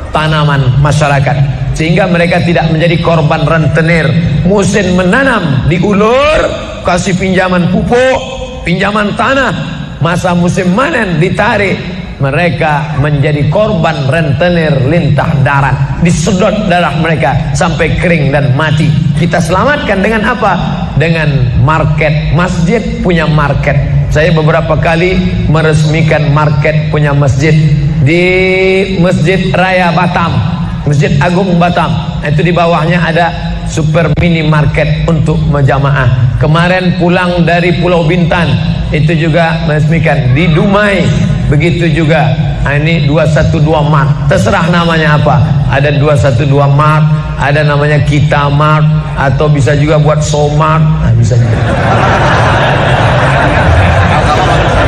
tanaman masyarakat, sehingga mereka tidak menjadi korban rentenir. Musim menanam diulur, kasih pinjaman pupuk, pinjaman tanah, masa musim manen ditarik, mereka menjadi korban rentenir lintah darat, disedot darah mereka sampai kering dan mati. Kita selamatkan dengan apa? Dengan market. Masjid punya market. Saya beberapa kali meresmikan market punya masjid di Masjid Raya Batam, Masjid Agung Batam. Itu di bawahnya ada super mini market untuk menjamaah. Kemarin pulang dari Pulau Bintan, itu juga meresmikan di Dumai. Begitu juga. Ini 212 Mart, terserah namanya apa. Ada 212 Mart, ada namanya Kita Mart, atau bisa juga buat Somart. Bisa juga.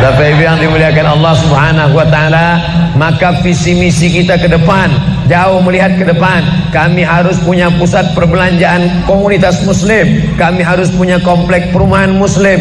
Bapak Ibu yang dimuliakan Allah Subhanahu wa taala, maka visi misi kita ke depan, jauh melihat ke depan. Kami harus punya pusat perbelanjaan komunitas muslim, kami harus punya komplek perumahan muslim.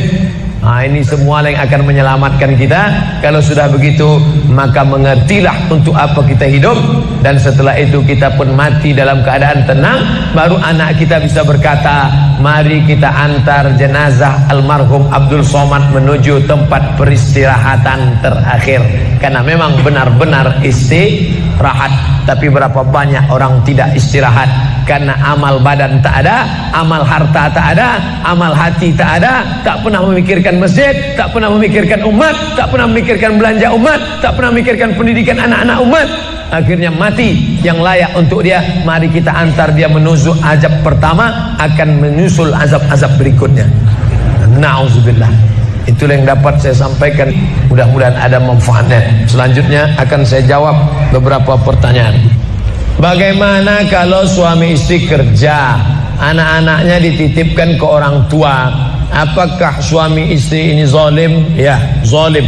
Ini semua yang akan menyelamatkan kita. Kalau sudah begitu, maka mengertilah untuk apa kita hidup, dan setelah itu kita pun mati dalam keadaan tenang. Baru anak kita bisa berkata, mari kita antar jenazah almarhum Abdul Somad menuju tempat peristirahatan terakhir. Karena memang benar-benar istirahat. Tapi berapa banyak orang tidak istirahat karena amal badan tak ada, amal harta tak ada, amal hati tak ada, tak pernah memikirkan masjid, tak pernah memikirkan umat, tak pernah memikirkan belanja umat, tak pernah memikirkan pendidikan anak-anak umat. Akhirnya mati yang layak untuk dia. Mari kita antar dia menuju azab pertama, akan menyusul azab-azab berikutnya. Na'udzubillah. Itulah yang dapat saya sampaikan, mudah-mudahan ada manfaatnya. Selanjutnya akan saya jawab beberapa pertanyaan. Bagaimana kalau suami istri kerja, anak-anaknya dititipkan ke orang tua, apakah suami istri ini zalim? Ya, zalim.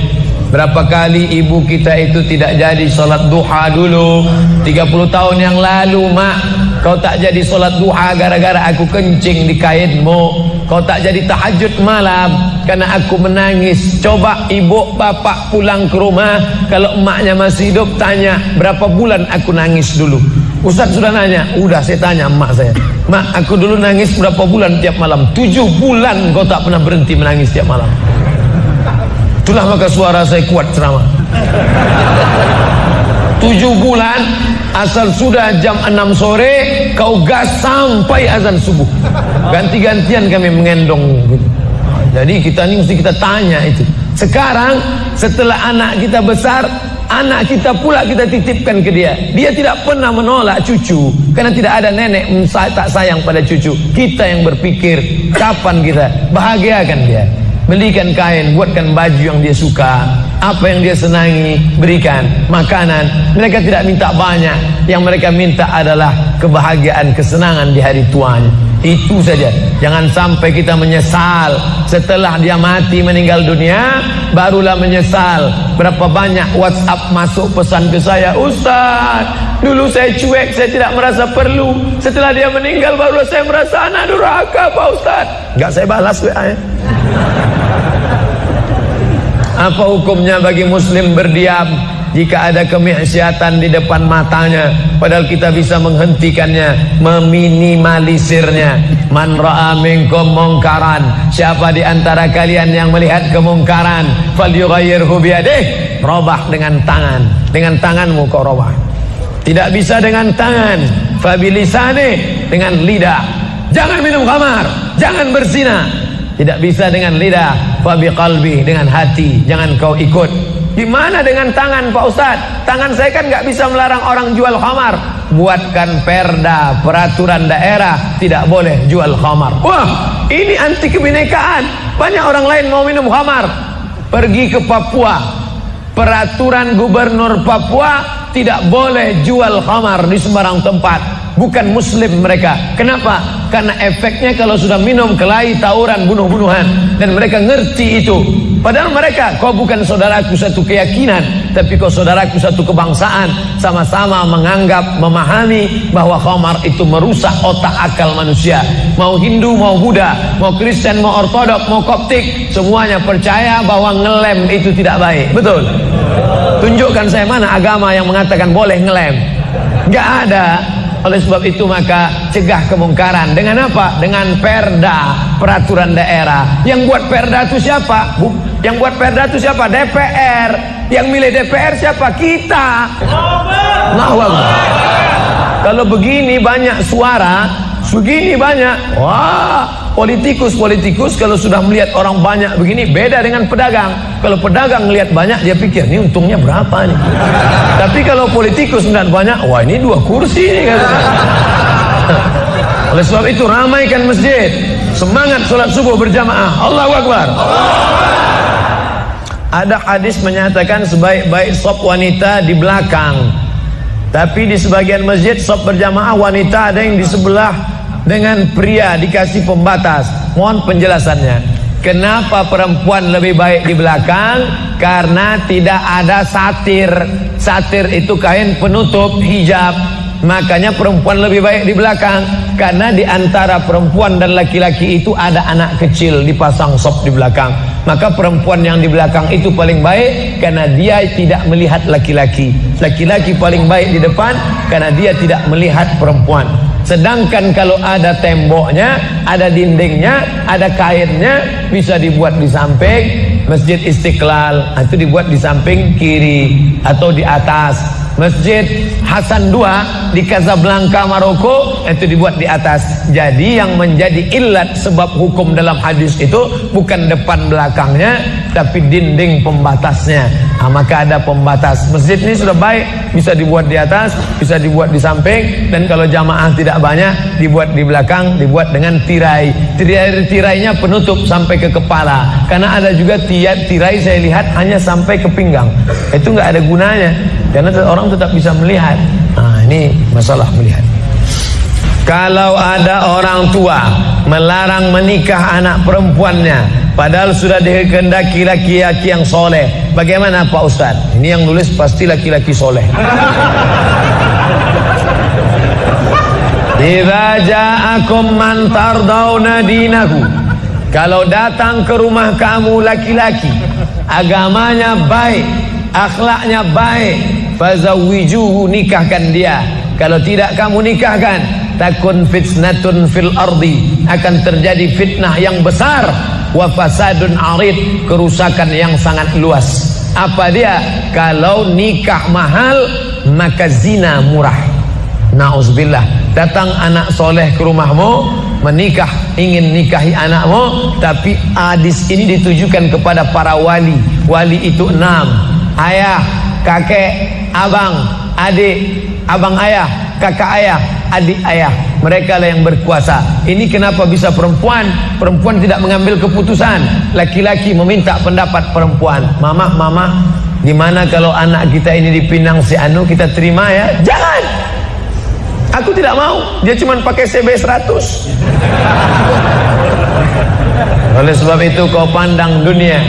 Berapa kali ibu kita itu tidak jadi sholat duha dulu 30 tahun yang lalu, mak, kau tak jadi sholat duha gara-gara aku kencing di kainmu. Kau tak jadi tahajud malam karena aku menangis. Coba ibu bapak pulang ke rumah, kalau emaknya masih hidup, tanya berapa bulan aku nangis dulu. Ustaz sudah nanya, udah saya tanya emak saya, mak, aku dulu nangis berapa bulan tiap malam? 7 bulan kau tak pernah berhenti menangis tiap malam. Itulah maka suara saya kuat ceramah. 7 bulan, asal sudah jam 6 sore kau gas sampai azan subuh. Ganti-gantian kami mengendong. Jadi kita ini mesti kita tanya itu. Sekarang setelah anak kita besar, anak kita pula kita titipkan ke dia. Dia tidak pernah menolak cucu, karena tidak ada nenek tak sayang pada cucu. Kita yang berpikir kapan kita bahagiakan dia. Belikan kain, buatkan baju yang dia suka, apa yang dia senangi, berikan makanan. Mereka tidak minta banyak, yang mereka minta adalah kebahagiaan, kesenangan di hari tuanya. Itu saja. Jangan sampai kita menyesal setelah dia mati meninggal dunia, barulah menyesal. Berapa banyak WhatsApp masuk pesan ke saya, Ustaz, dulu saya cuek, saya tidak merasa perlu. Setelah dia meninggal barulah saya merasa anak durhaka, Pak Ustaz. Enggak saya balas WA-nya. Apa hukumnya bagi muslim berdiam jika ada kemaksiatan di depan matanya, padahal kita bisa menghentikannya, meminimalisirnya? Man ra'a minkum mungkaran, siapa di antara kalian yang melihat kemungkaran, falyughayyirhu biyadihi, robah dengan tangan. Dengan tanganmu kau robah. Tidak bisa dengan tangan, fabilisani, dengan lidah. Jangan minum khamar, jangan berzina. Tidak bisa dengan lidah, fabiqalbi, dengan hati. Jangan kau ikut. Gimana dengan tangan, Pak Ustadz? Tangan saya kan nggak bisa melarang orang jual khamar. Buatkan perda, peraturan daerah, tidak boleh jual khamar. Wah, ini anti kebinekaan. Banyak orang lain mau minum khamar. Pergi ke Papua, peraturan gubernur Papua, tidak boleh jual khamar di sembarang tempat. Bukan muslim mereka. Kenapa? Karena efeknya kalau sudah minum kelahi, tawuran, bunuh-bunuhan. Dan mereka ngerti itu. Padahal mereka, kau bukan saudaraku satu keyakinan, tapi kau saudaraku satu kebangsaan. Sama-sama menganggap, memahami bahwa khamar itu merusak otak akal manusia. Mau Hindu, mau Buddha, mau Kristen, mau Ortodok, mau Koptik, semuanya percaya bahwa ngelem itu tidak baik. Betul? Tunjukkan saya mana agama yang mengatakan boleh ngelem. Nggak ada. Oleh sebab itu maka cegah kemungkaran. Dengan apa? Dengan perda, peraturan daerah. Yang buat perda itu siapa? Yang buat perda itu siapa? DPR. Yang milih DPR siapa? Kita. Kalau begini banyak suara, begini banyak. Wah, politikus kalau sudah melihat orang banyak begini, beda dengan pedagang. Kalau pedagang melihat banyak, dia pikir ini untungnya berapa nih. Tapi kalau politikus melihat banyak, wah ini 2 kursi nih katanya. Oleh sebab itu ramaikan masjid, semangat sholat subuh berjamaah. Allahu Akbar. Ada hadis menyatakan sebaik-baik sop wanita di belakang, tapi di sebagian masjid sop berjamaah wanita ada yang di sebelah dengan pria, dikasih pembatas. Mohon penjelasannya. Kenapa perempuan lebih baik di belakang? Karena tidak ada satir. Satir itu kain penutup hijab. Makanya perempuan lebih baik di belakang. Karena di antara perempuan dan laki-laki itu ada anak kecil, dipasang sop di belakang. Maka perempuan yang di belakang itu paling baik karena dia tidak melihat laki-laki. Laki-laki paling baik di depan karena dia tidak melihat perempuan. Sedangkan kalau ada temboknya, ada dindingnya, ada kainnya, bisa dibuat di samping Masjid Istiqlal, itu dibuat di samping kiri atau di atas. Masjid Hasan II di Casablanca, Maroko, itu dibuat di atas. Jadi yang menjadi ilat sebab hukum dalam hadis itu bukan depan belakangnya, tapi dinding pembatasnya. Maka ada pembatas. Masjid ini sudah baik, bisa dibuat di atas, bisa dibuat di samping, dan kalau jamaah tidak banyak, dibuat di belakang, dibuat dengan tirai. Tirainya penutup sampai ke kepala. Karena ada juga tirai saya lihat hanya sampai ke pinggang. Itu nggak ada gunanya. Karena orang tetap bisa melihat. Ini masalah melihat. Kalau ada orang tua melarang menikah anak perempuannya, padahal sudah dikehendaki laki-laki yang soleh, bagaimana Pak Ustaz? Ini yang nulis pasti laki-laki soleh. Idza ja'akum man tardawna dinahu, kalau datang ke rumah kamu laki-laki, agamanya baik, akhlaknya baik, fazawwijuhu, nikahkan dia. Kalau tidak kamu nikahkan, takun fitnatun fil ardi, akan terjadi fitnah yang besar, wa fasadun arid, kerusakan yang sangat luas. Apa dia? Kalau nikah mahal, maka zina murah. Na'udzubillah. Datang anak soleh ke rumahmu, menikah, ingin nikahi anakmu, tapi hadis ini ditujukan kepada para wali. Wali itu 6: ayah, kakek, abang, adik, abang ayah, kakak ayah, adik ayah. Mereka lah yang berkuasa. Ini kenapa bisa perempuan? Perempuan tidak mengambil keputusan. Laki-laki meminta pendapat perempuan. Mama, gimana kalau anak kita ini dipinang si Anu, kita terima ya? Jangan. Aku tidak mau. Dia cuma pakai CB 100. Oleh sebab itu kau pandang dunia.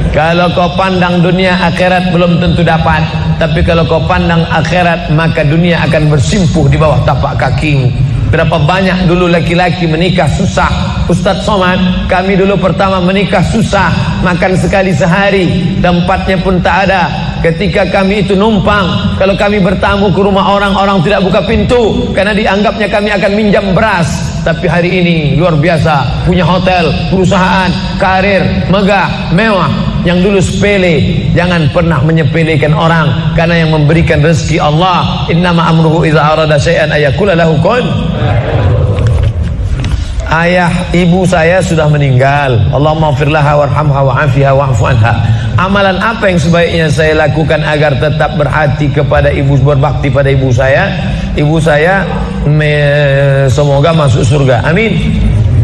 Kalau kau pandang dunia, akhirat belum tentu dapat. Tapi kalau kau pandang akhirat, maka dunia akan bersimpuh di bawah tapak kakimu. Berapa banyak dulu laki-laki menikah susah. Ustadz Somad, kami dulu pertama menikah susah. makan sekali sehari, tempatnya pun tak ada. Ketika kami itu numpang, kalau kami bertamu ke rumah orang, orang tidak buka pintu karena dianggapnya kami akan minjam beras. Tapi hari ini luar biasa, punya hotel, perusahaan, karir, megah, mewah. Yang dulu sepele, jangan pernah menyepelekan orang, karena yang memberikan rezeki Allah. Innama amruhu idza arada syai'an ayaqula lahu kun. Ayah ibu saya sudah meninggal. Allahumma ighfir laha warhamha wa'afiha wa'fu anha. Amalan apa yang sebaiknya saya lakukan agar tetap berhati kepada ibu, berbakti pada ibu saya? Ibu saya semoga masuk surga. Amin.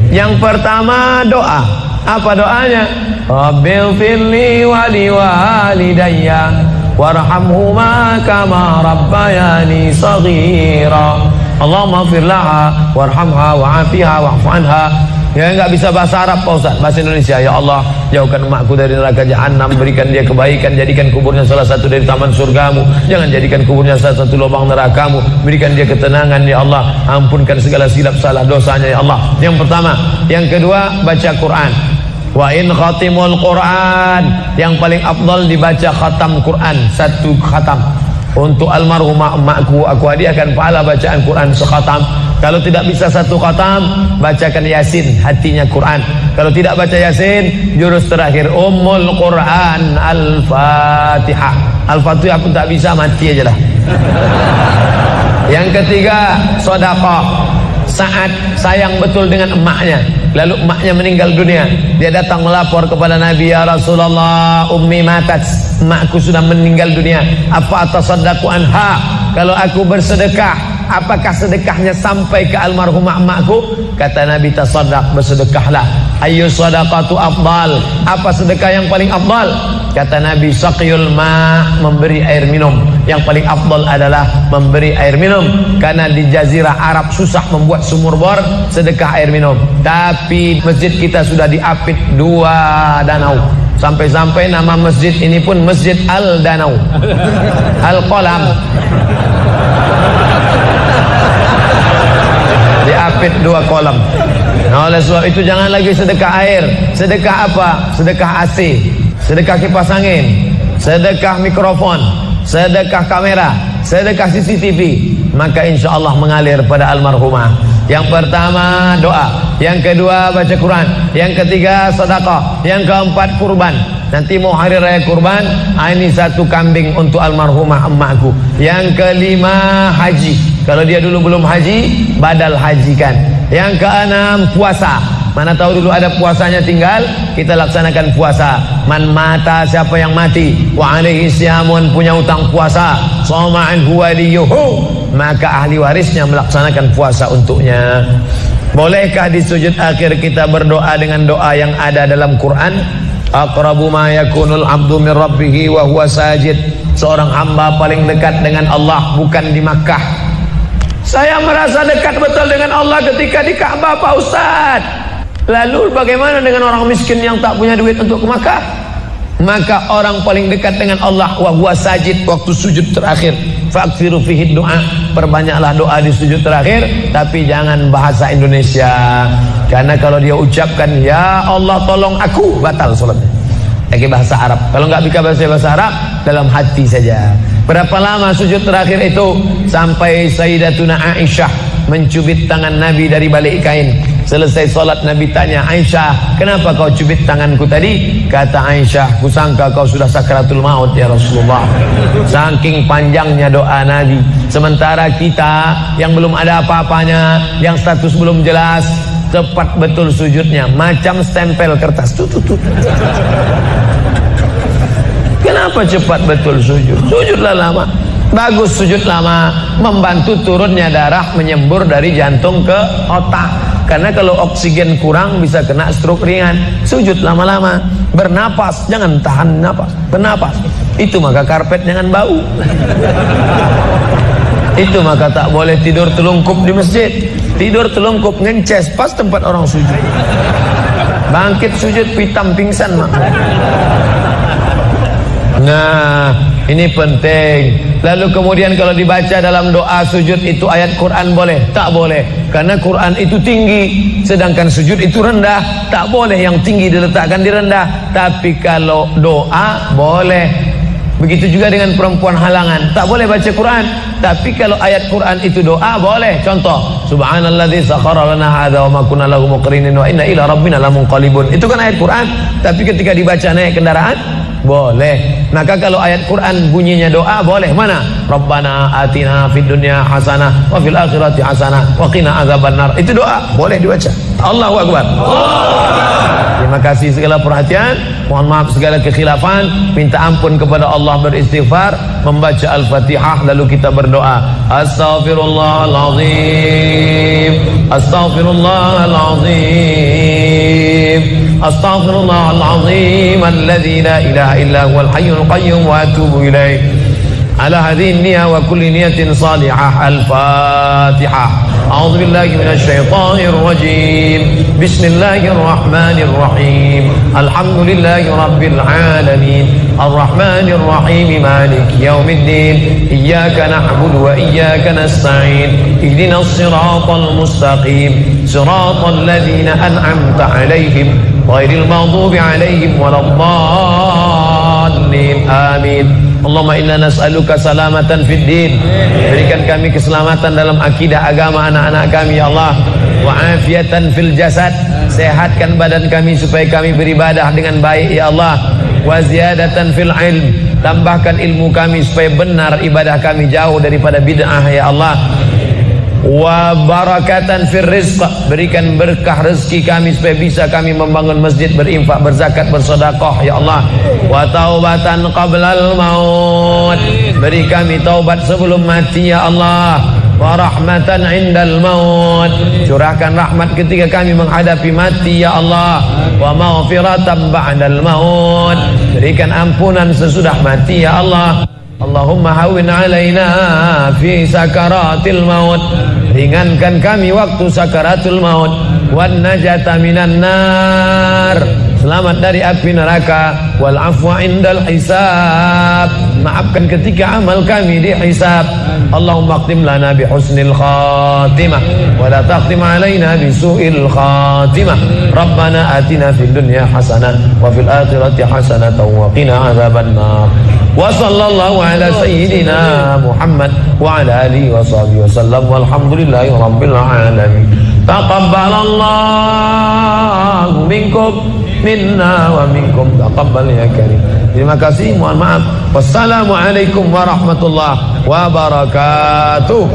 Yang pertama doa. Apa doanya? Rabbil firli wali walidayya warhamhuma kama rabbayani saghira. Allahumma ighfir laha warhamha wa'afiha wa'fu anha. Ya, enggak bisa bahasa Arab Pak Ustaz, bahasa Indonesia. Ya Allah, jauhkan emakku dari neraka jahanam, berikan dia kebaikan, jadikan kuburnya salah satu dari taman surgamu, jangan jadikan kuburnya salah satu lubang nerakamu, berikan dia ketenangan ya Allah, ampunkan segala silap salah dosanya ya Allah. Yang pertama. Yang kedua, baca Quran. Wa in khatimul Quran, yang paling afdal dibaca khatam Quran, satu khatam. Untuk almarhumah emakku, aku hadiahkan pahala bacaan Quran sekhatam. Kalau tidak bisa satu khatam, bacakan Yasin, hatinya Quran. Kalau tidak baca Yasin, jurus terakhir Ummul Quran Al-Fatihah. Al-Fatihah pun tak bisa, mati aja lah. Yang ketiga, sedekah. Saat sayang betul dengan emaknya, lalu emaknya meninggal dunia, dia datang melapor kepada Nabi, ya Rasulullah, ummi matat, emakku sudah meninggal dunia, apa atasaddaqu anha? Kalau aku bersedekah, apakah sedekahnya sampai ke almarhumah emakku? Kata Nabi, tasaddaq, bersedekahlah. Ayyu sadaqatu afdal? Apa sedekah yang paling afdal? Kata Nabi, saqiyul ma', memberi air minum. Yang paling afdal adalah memberi air minum, karena di jazirah Arab susah membuat sumur bor, sedekah air minum. Tapi masjid kita sudah diapit 2 danau. Sampai-sampai nama masjid ini pun Masjid Al-Danau, Al-Qalam. Diapit 2 kolam. Nah, oleh sebab itu jangan lagi sedekah air. Sedekah apa? Sedekah AC, sedekah kipas angin, sedekah mikrofon, sedekah kamera, sedekah CCTV, maka insya Allah mengalir pada almarhumah. Yang pertama doa, yang kedua baca Quran, yang ketiga sedekah, yang keempat kurban. Nanti mau hari raya kurban, ini 1 kambing untuk almarhumah emakku. Yang kelima haji, kalau dia dulu belum haji, badal hajikan. Yang keenam puasa. Mana tahu dulu ada puasanya tinggal, kita laksanakan puasa. Man mata, siapa yang mati, wa alaihi siyamun, punya utang puasa, shoma anhu waliyuhu, maka ahli warisnya melaksanakan puasa untuknya. Bolehkah di sujud akhir kita berdoa dengan doa yang ada dalam Quran? Aqrabu ma yakunul abdu min rabbih wa huwa sajid. Seorang hamba paling dekat dengan Allah bukan di Makkah. Saya merasa dekat betul dengan Allah ketika di Ka'bah Pak Ustaz. Lalu bagaimana dengan orang miskin yang tak punya duit untuk ke Makkah? Maka orang paling dekat dengan Allah wa huwa sajid, waktu sujud terakhir. Fa'kthiru fihi doa, perbanyaklah doa di sujud terakhir, tapi jangan bahasa Indonesia. Karena kalau dia ucapkan ya Allah tolong aku, batal salatnya. Pakai bahasa Arab. Kalau nggak bisa bahasa Arab, dalam hati saja. Berapa lama sujud terakhir itu? Sampai Sayyidatuna Aisyah mencubit tangan Nabi dari balik kain. Selesai solat Nabi tanya, Aisyah, kenapa kau cubit tanganku tadi? Kata Aisyah, kusangka kau sudah sakratul maut ya Rasulullah. Saking panjangnya doa Nabi. Sementara kita yang belum ada apa-apanya, yang status belum jelas, cepat betul sujudnya, macam stempel kertas. Kenapa cepat betul sujud? Sujudlah lama. Bagus sujud lama, membantu turunnya darah menyembur dari jantung ke otak. Karena kalau oksigen kurang bisa kena stroke ringan. Sujud lama-lama, bernapas, jangan tahan napas, bernapas. Itu maka karpet jangan bau. Itu maka tak boleh tidur telungkup di masjid. Tidur telungkup ngences pas tempat orang sujud. Bangkit sujud pitam pingsan mak. Nah, Ini penting. Lalu kemudian kalau dibaca dalam doa sujud itu ayat Quran boleh? Tak boleh. Karena Quran itu tinggi, sedangkan sujud itu rendah. Tak boleh yang tinggi diletakkan di rendah. Tapi kalau doa boleh. Begitu juga dengan perempuan halangan, tak boleh baca Quran. Tapi kalau ayat Quran itu doa boleh. Contoh, subhanalladzi sakhkhara lana hadza wa ma kunna lahu muqrinin wa inna ila rabbina lamunqalibun. Itu kan ayat Quran, tapi ketika dibaca naik kendaraan boleh. Maka kalau ayat Quran bunyinya doa boleh. Mana? Rabbana atina fid dunya hasanah wa fil akhirati hasanah wa qina adzabannar. Itu doa, boleh dibaca. Allahu akbar. Terima kasih segala perhatian. Mohon maaf segala kekhilafan. Minta ampun kepada Allah, beristighfar, membaca Al-Fatihah, lalu kita berdoa. Astaghfirullahalazim, astaghfirullahalazim, astaghfirullahalazim alladzi la ilaha illa huwal hayyul qayyum wa atubu ilaih. Ala hadhihi niyyah wa kulli niyatin salihah. Al-Fatihah. A'udzu billahi minasy syaithanir rajim. Bismillahirrahmanir rahim. Alhamdulillahi rabbil alamin. Arrahmanir rahim. Maliki yaumiddin. Iyyaka na'budu wa iyyaka nasta'in. Ihdinas siratal mustaqim. Siratal ladzina an'amta 'alaihim ghairil maghdubi 'alaihim waladdallin. Amin. Allahumma inna nas'aluka salamatan fid din. Berikan kami keselamatan dalam akidah agama anak-anak kami ya Allah. Wa afiatan fil jasad. Sehatkan badan kami supaya kami beribadah dengan baik ya Allah. Wa ziyadatan fil ilm. Tambahkan ilmu kami supaya benar ibadah kami, jauh daripada bid'ah ya Allah. Wa barakatan fir rizq. Berikan berkah rezeki kami supaya bisa kami membangun masjid, berinfak, berzakat, bersedekah ya Allah. Wa taubatan qablal maut. Beri kami taubat sebelum mati ya Allah. Wa rahmatan indal maut. Curahkan rahmat ketika kami menghadapi mati ya Allah. Wa maghfiratan ba'dal maut. Berikan ampunan sesudah mati ya Allah. Allahumma hawwin alaina fi sakaratil maut. Ringankan kami waktu sakaratul maut. Wan najata minan nar. Selamat dari api neraka. Wal afwa indal hisab. Maafkan ketika amal kami dihisab. Allahumma khtim lana bi husnil khatimah wa la takhtim alaina bi su'il khatimah. Rabbana atina fid dunya hasanah wa fil akhirati hasanah wa qina adzabannar. Wa sallallahu ala sayyidina Muhammad wa ala alihi wa sahbihi wasallam walhamdulillahi rabbil alamin. Taqabbalallahu minkum minna wa minkum taqabbal ya karim. Terima kasih, mohon maaf. Wassalamualaikum warahmatullahi wabarakatuh.